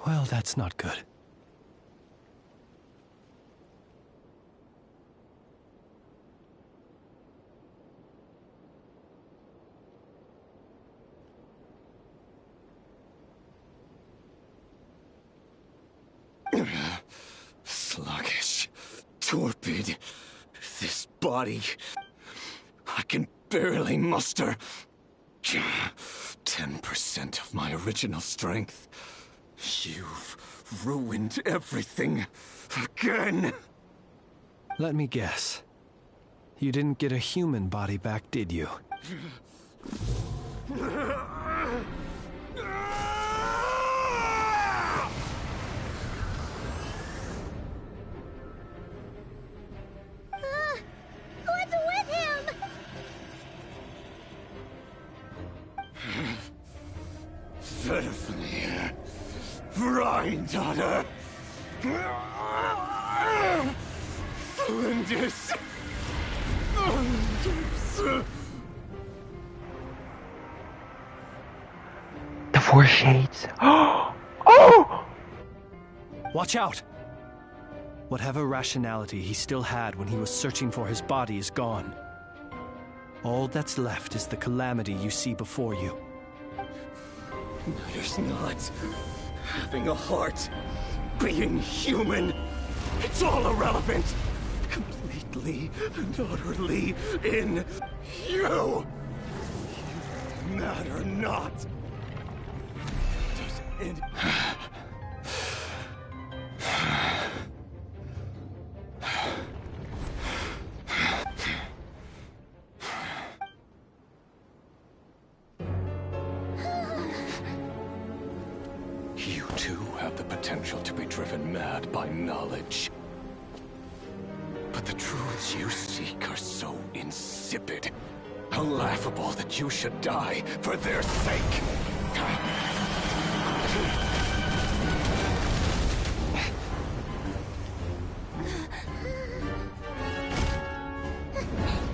Well, that's not good. Sluggish, torpid. This body, I can barely muster 10% of my original strength. You've ruined everything again. Let me guess. You didn't get a human body back, did you? What's with him? Verfnir, Rhine-daughter, Flinders. The Four Shades. Oh! Watch out! Whatever rationality he still had when he was searching for his body is gone. All that's left is the calamity you see before you. There's not having a heart, being human. It's all irrelevant. Completely and utterly in you. You matter not. Does it... You too have the potential to be driven mad by knowledge. But the truths you seek are so insipid, how laughable that you should die for their sake.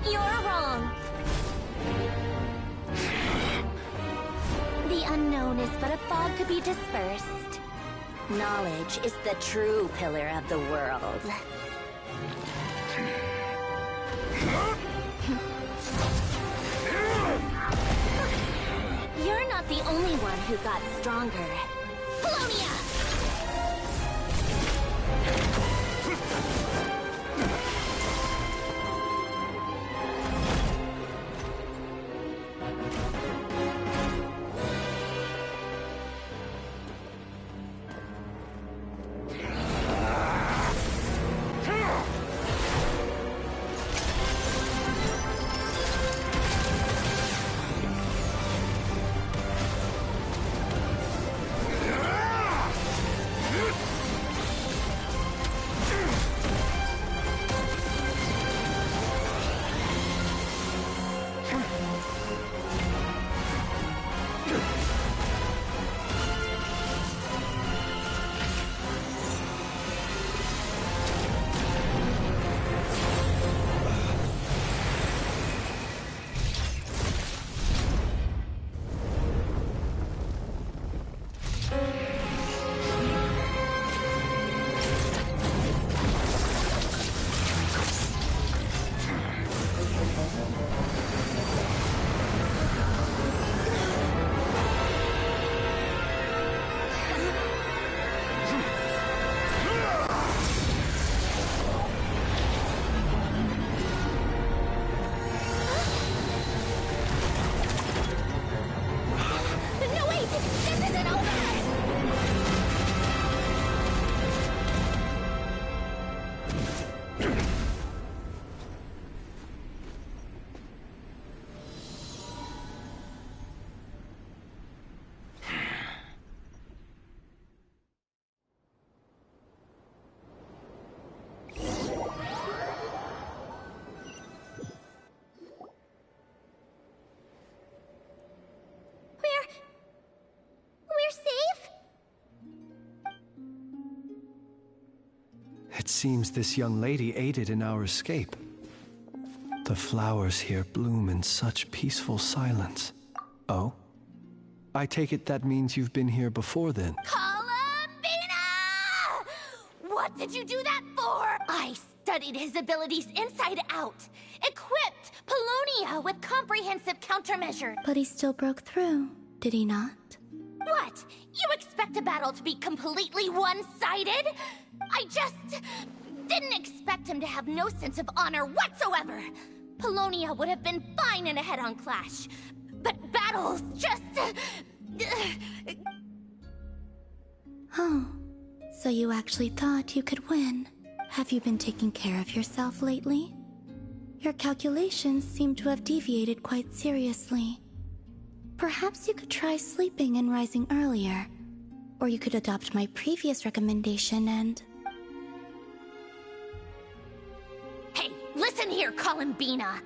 You're wrong. The unknown is but a fog to be dispersed. Knowledge is the true pillar of the world. You're not the only one who got stronger. Polonia! We're safe? It seems this young lady aided in our escape. The flowers here bloom in such peaceful silence. Oh? I take it that means you've been here before then. Columbina! What did you do that for? I studied his abilities inside out. Equipped Paulownia with comprehensive countermeasures. But he still broke through, did he not? What? You expect a battle to be completely one-sided? I just didn't expect him to have no sense of honor whatsoever. Paulownia would have been fine in a head-on clash. But battles just... Oh, so you actually thought you could win. Have you been taking care of yourself lately? Your calculations seem to have deviated quite seriously. Perhaps you could try sleeping and rising earlier. Or you could adopt my previous recommendation and... Hey, listen here, Columbina.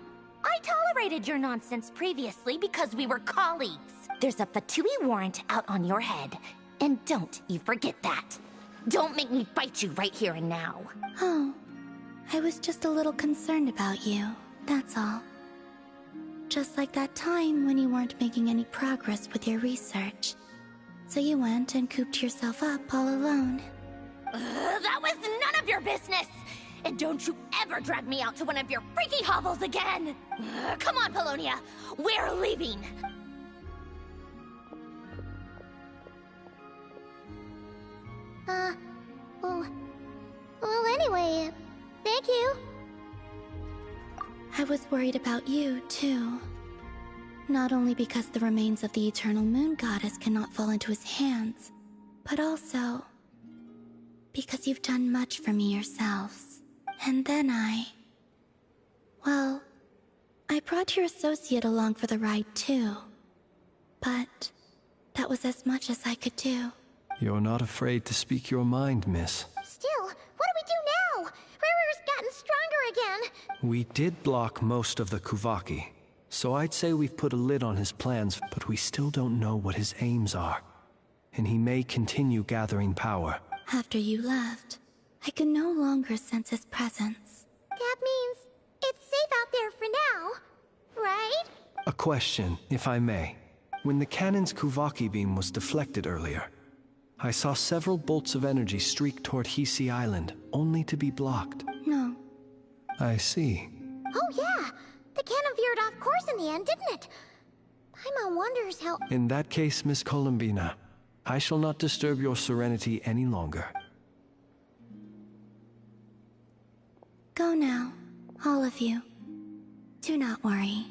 I tolerated your nonsense previously because we were colleagues. There's a Fatui warrant out on your head. And don't you forget that. Don't make me fight you right here and now. Oh, I was just a little concerned about you, that's all. Just like that time when you weren't making any progress with your research. So you went and cooped yourself up all alone. That was none of your business! And don't you ever drag me out to one of your freaky hovels again! Come on, Paulownia! We're leaving! Well, anyway, thank you. I was worried about you, too. Not only because the remains of the Eternal Moon Goddess cannot fall into his hands, but also because you've done much for me yourselves. And then well, I brought your associate along for the ride, too. But that was as much as I could do. You're not afraid to speak your mind, miss. Still, what do we do now? Rirur's gotten stronger again. We did block most of the Kuvaki, so I'd say we've put a lid on his plans, but we still don't know what his aims are. And he may continue gathering power. After you left, I could no longer sense his presence. That means it's safe out there for now, right? A question, if I may. When the cannon's Kuvaki beam was deflected earlier, I saw several bolts of energy streak toward Hisi Island, only to be blocked. No. I see. Oh yeah, the cannon veered off course in the end, didn't it? Paimon wonders how... In that case, Miss Columbina, I shall not disturb your serenity any longer. Go now, all of you. Do not worry.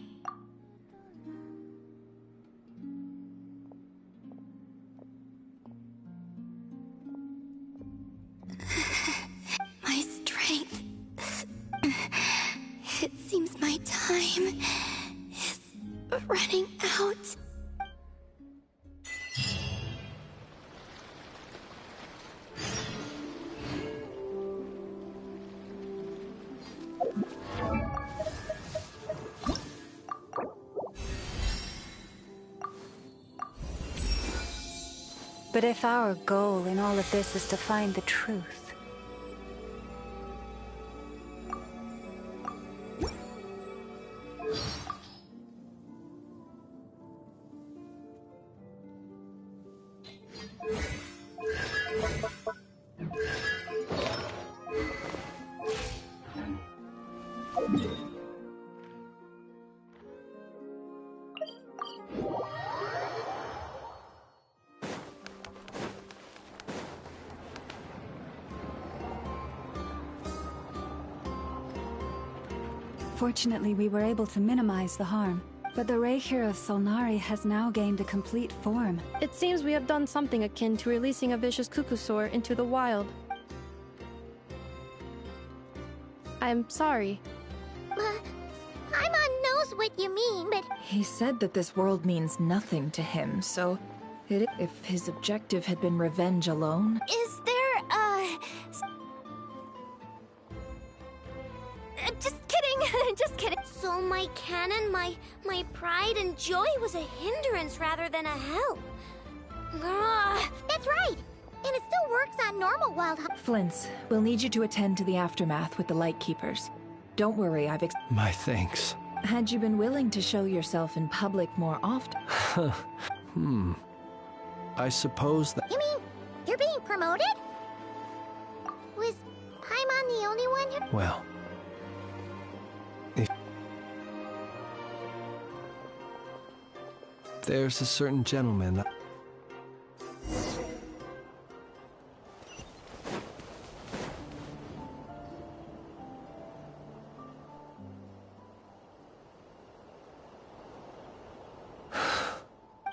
My strength. It seems my time is running out. But if our goal in all of this is to find the truth, fortunately, we were able to minimize the harm. But the Reikir of Solnari has now gained a complete form. It seems we have done something akin to releasing a vicious Kukusaur into the wild. I'm sorry. Paimon knows what you mean, but... He said that this world means nothing to him, so... If his objective had been revenge alone... Is there, Just kidding, just kidding. So my cannon, my pride and joy was a hindrance rather than a help. That's right! And it still works on normal wild... Flints, we'll need you to attend to the aftermath with the Lightkeepers. Don't worry, My thanks. Had you been willing to show yourself in public more often... I suppose that... You mean you're being promoted? Was Paimon the only one who... Well... If... There's a certain gentleman that...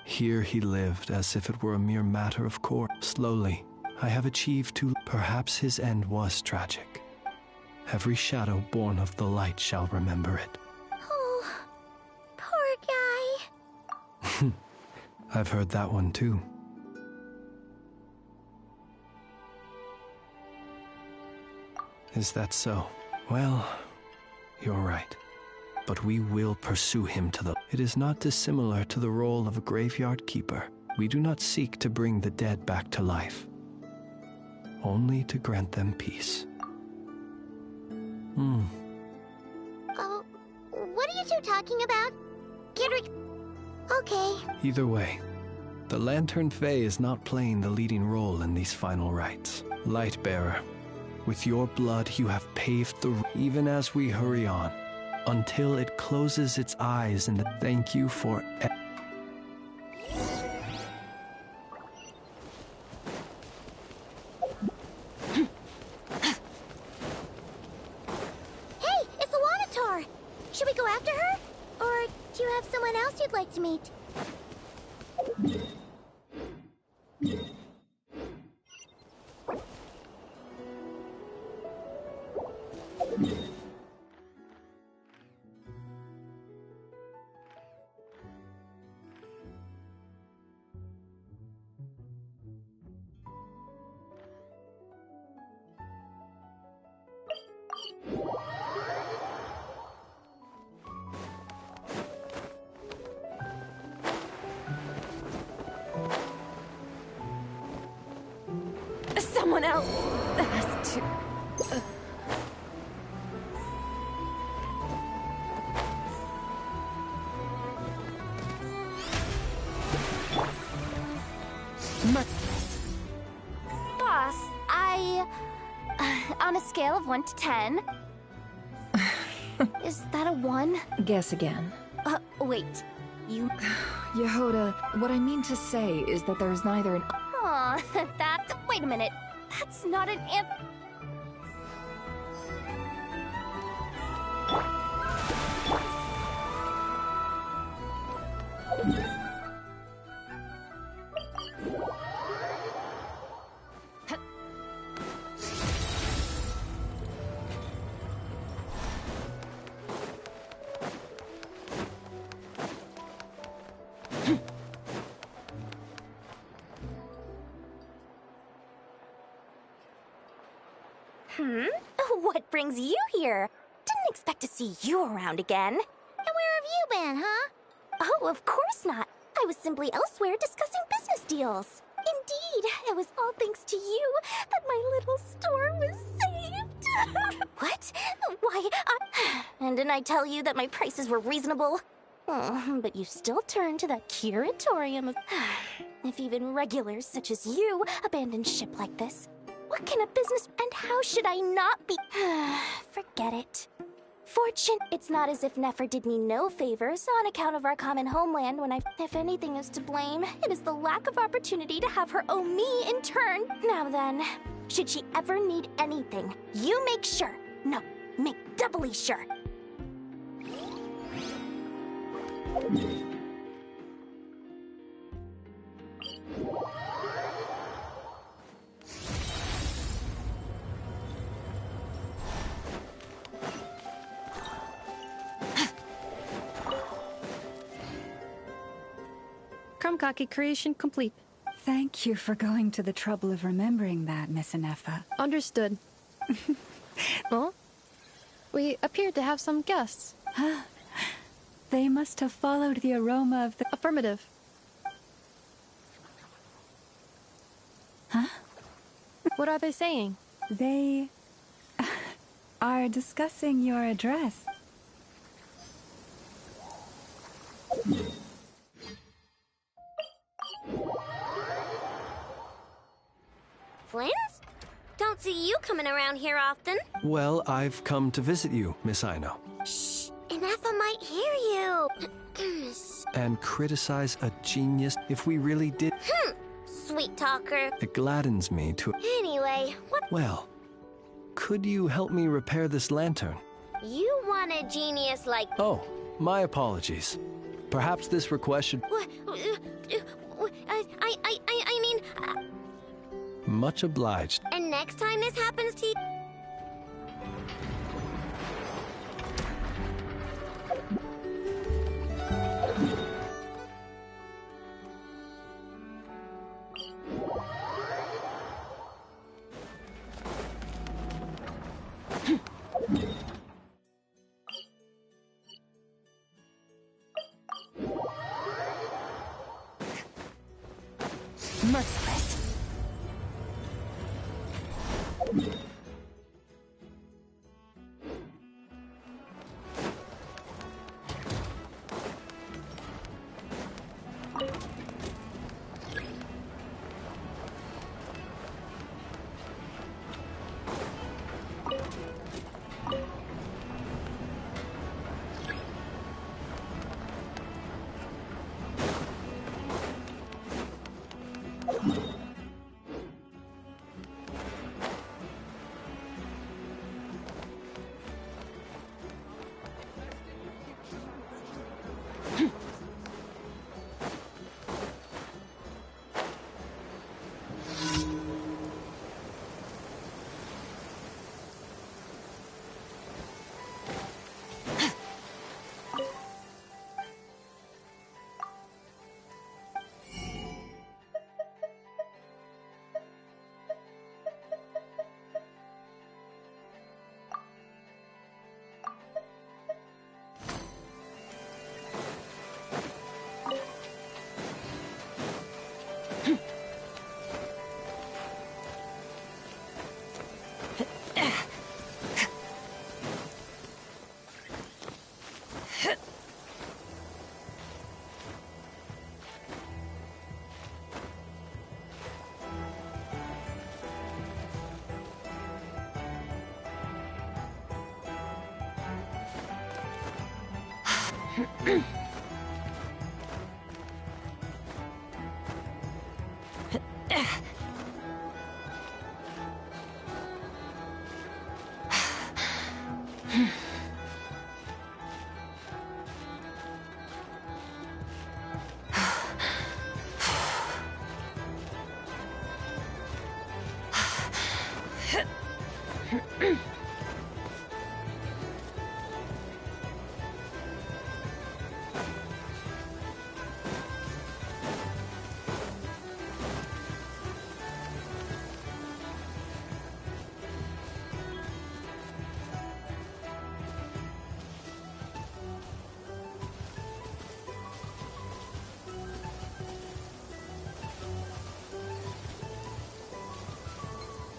Here he lived as if it were a mere matter of course. Slowly, I have achieved to... Perhaps his end was tragic. Every shadow born of the light shall remember it. Oh, poor guy. I've heard that one too. Is that so? Well, you're right. But we will pursue him to the... It is not dissimilar to the role of a graveyard keeper. We do not seek to bring the dead back to life, only to grant them peace. Oh, what are you two talking about? Gidrick... Okay. Either way, the Lantern Fae is not playing the leading role in these final rites. Lightbearer, with your blood you have paved the... Even as we hurry on, until it closes its eyes and thank you for... Hey, it's Alanatar! Should we go after her? Or do you have someone else you'd like to meet? Someone else has to... Boss, on a scale of 1 to 10... is that a 1? Guess again. Wait. You... Yehoda, what I mean to say is that there's neither an... Aw, that... Wait a minute. That's not an What brings you here? Didn't expect to see you around again. And where have you been, huh? Oh, of course not. I was simply elsewhere discussing business deals. Indeed, it was all thanks to you that my little store was saved. What? Why, And didn't I tell you that my prices were reasonable? Oh, but you still turn to that curatorium of... If even regulars such as you abandon ship like this, what can a business... And how should I not be... Forget it. Fortune, it's not as if Nefer did me no favors on account of our common homeland when I... If anything is to blame, it is the lack of opportunity to have her owe me in turn. Now then, should she ever need anything, you make sure. No, make doubly sure. Krumkaki creation complete. Thank you for going to the trouble of remembering that, Miss Anefa. Understood. Well, we appear to have some guests. They must have followed the aroma of the... Affirmative. Huh? What are they saying? They... are discussing your address. coming around here often. Well, I've come to visit you, Miss Aino. Shh, Ineffa might hear you. And criticize a genius if we really did. Sweet talker. It gladdens me to... Anyway, what? Well, could you help me repair this lantern? You want a genius like... Oh, my apologies. Perhaps this request should... I mean... Much obliged. And next time this happens to you... Merciless.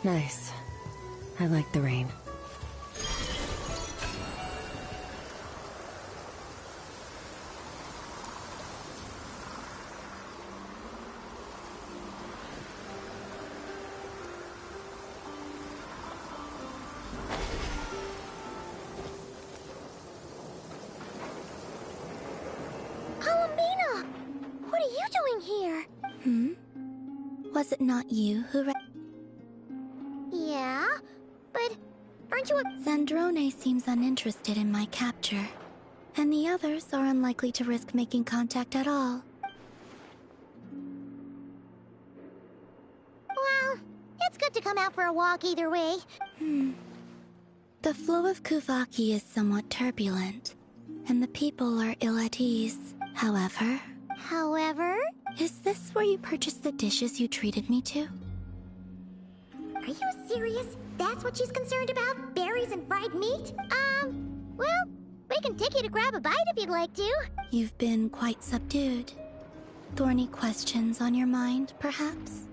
Nice. I like the rain. Columbina! What are you doing here? Was it not you who Yeah, but aren't you a... Zandrone seems uninterested in my capture, and the others are unlikely to risk making contact at all. Well, it's good to come out for a walk either way. The flow of Kuvaki is somewhat turbulent, and the people are ill at ease. However... Is this where you purchased the dishes you treated me to? Are you serious? That's what she's concerned about? Berries and fried meat? Well, we can take you to grab a bite if you'd like to. You've been quite subdued. Thorny questions on your mind, perhaps?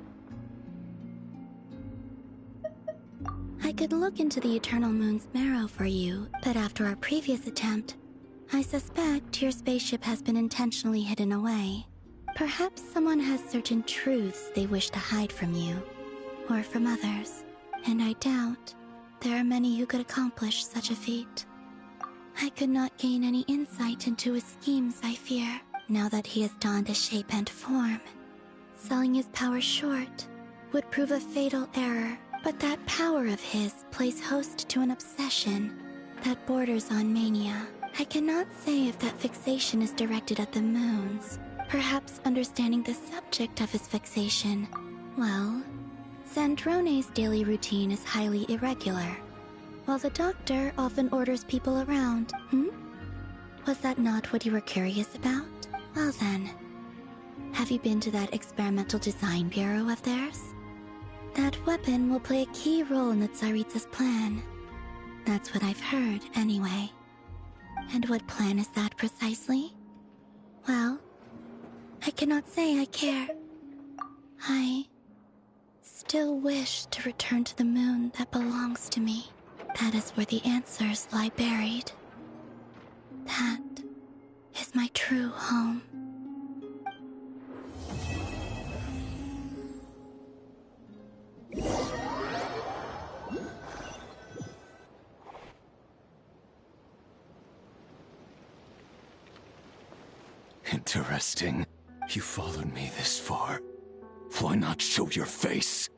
I could look into the Eternal Moon's marrow for you, but after our previous attempt, I suspect your spaceship has been intentionally hidden away. Perhaps someone has certain truths they wish to hide from you, or from others. and I doubt there are many who could accomplish such a feat. I could not gain any insight into his schemes, I fear, now that he has donned a shape and form. Selling his power short would prove a fatal error, but that power of his plays host to an obsession that borders on mania. I cannot say if that fixation is directed at the moons. Perhaps understanding the subject of his fixation. Well, Sandrone's daily routine is highly irregular, while the doctor often orders people around. Was that not what you were curious about? Well then, have you been to that experimental design bureau of theirs? That weapon will play a key role in the Tsaritsa's plan. That's what I've heard, anyway. And what plan is that precisely? Well, I cannot say I care. I still wish to return to the moon that belongs to me. That is where the answers lie buried. That is my true home. Interesting. You followed me this far. Why not show your face?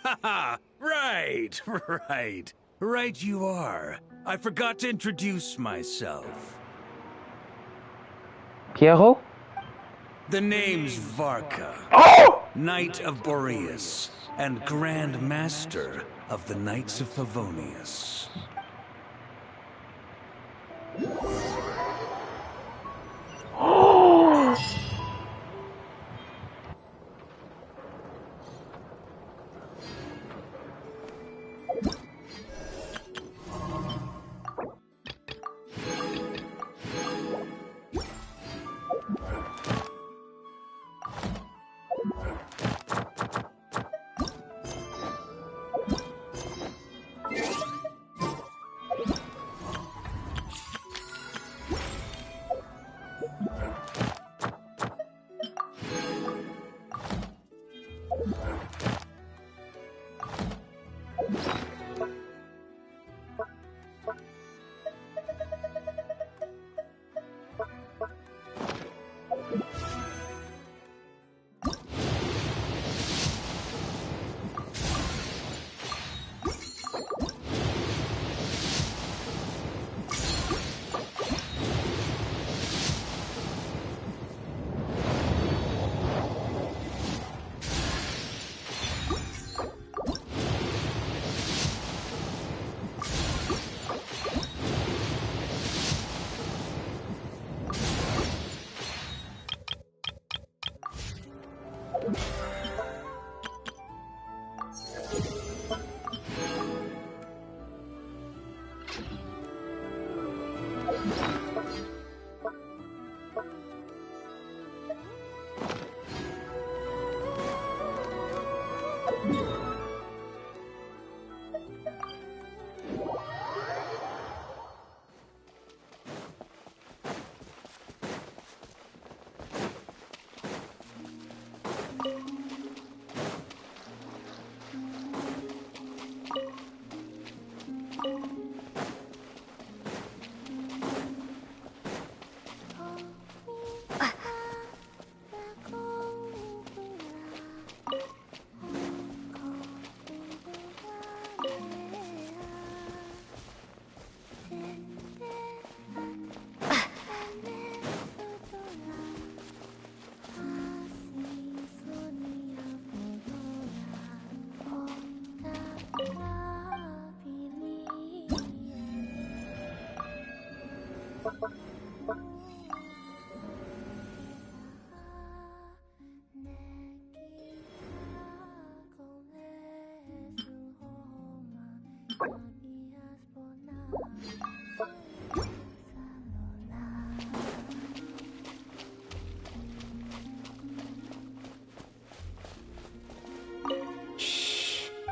Haha! Right, right. Right you are. I forgot to introduce myself. Piero? The name's Varka. Knight of Boreas, and Grand Master of the Knights of Favonius.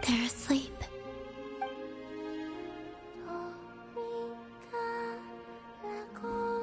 They're asleep. Let go.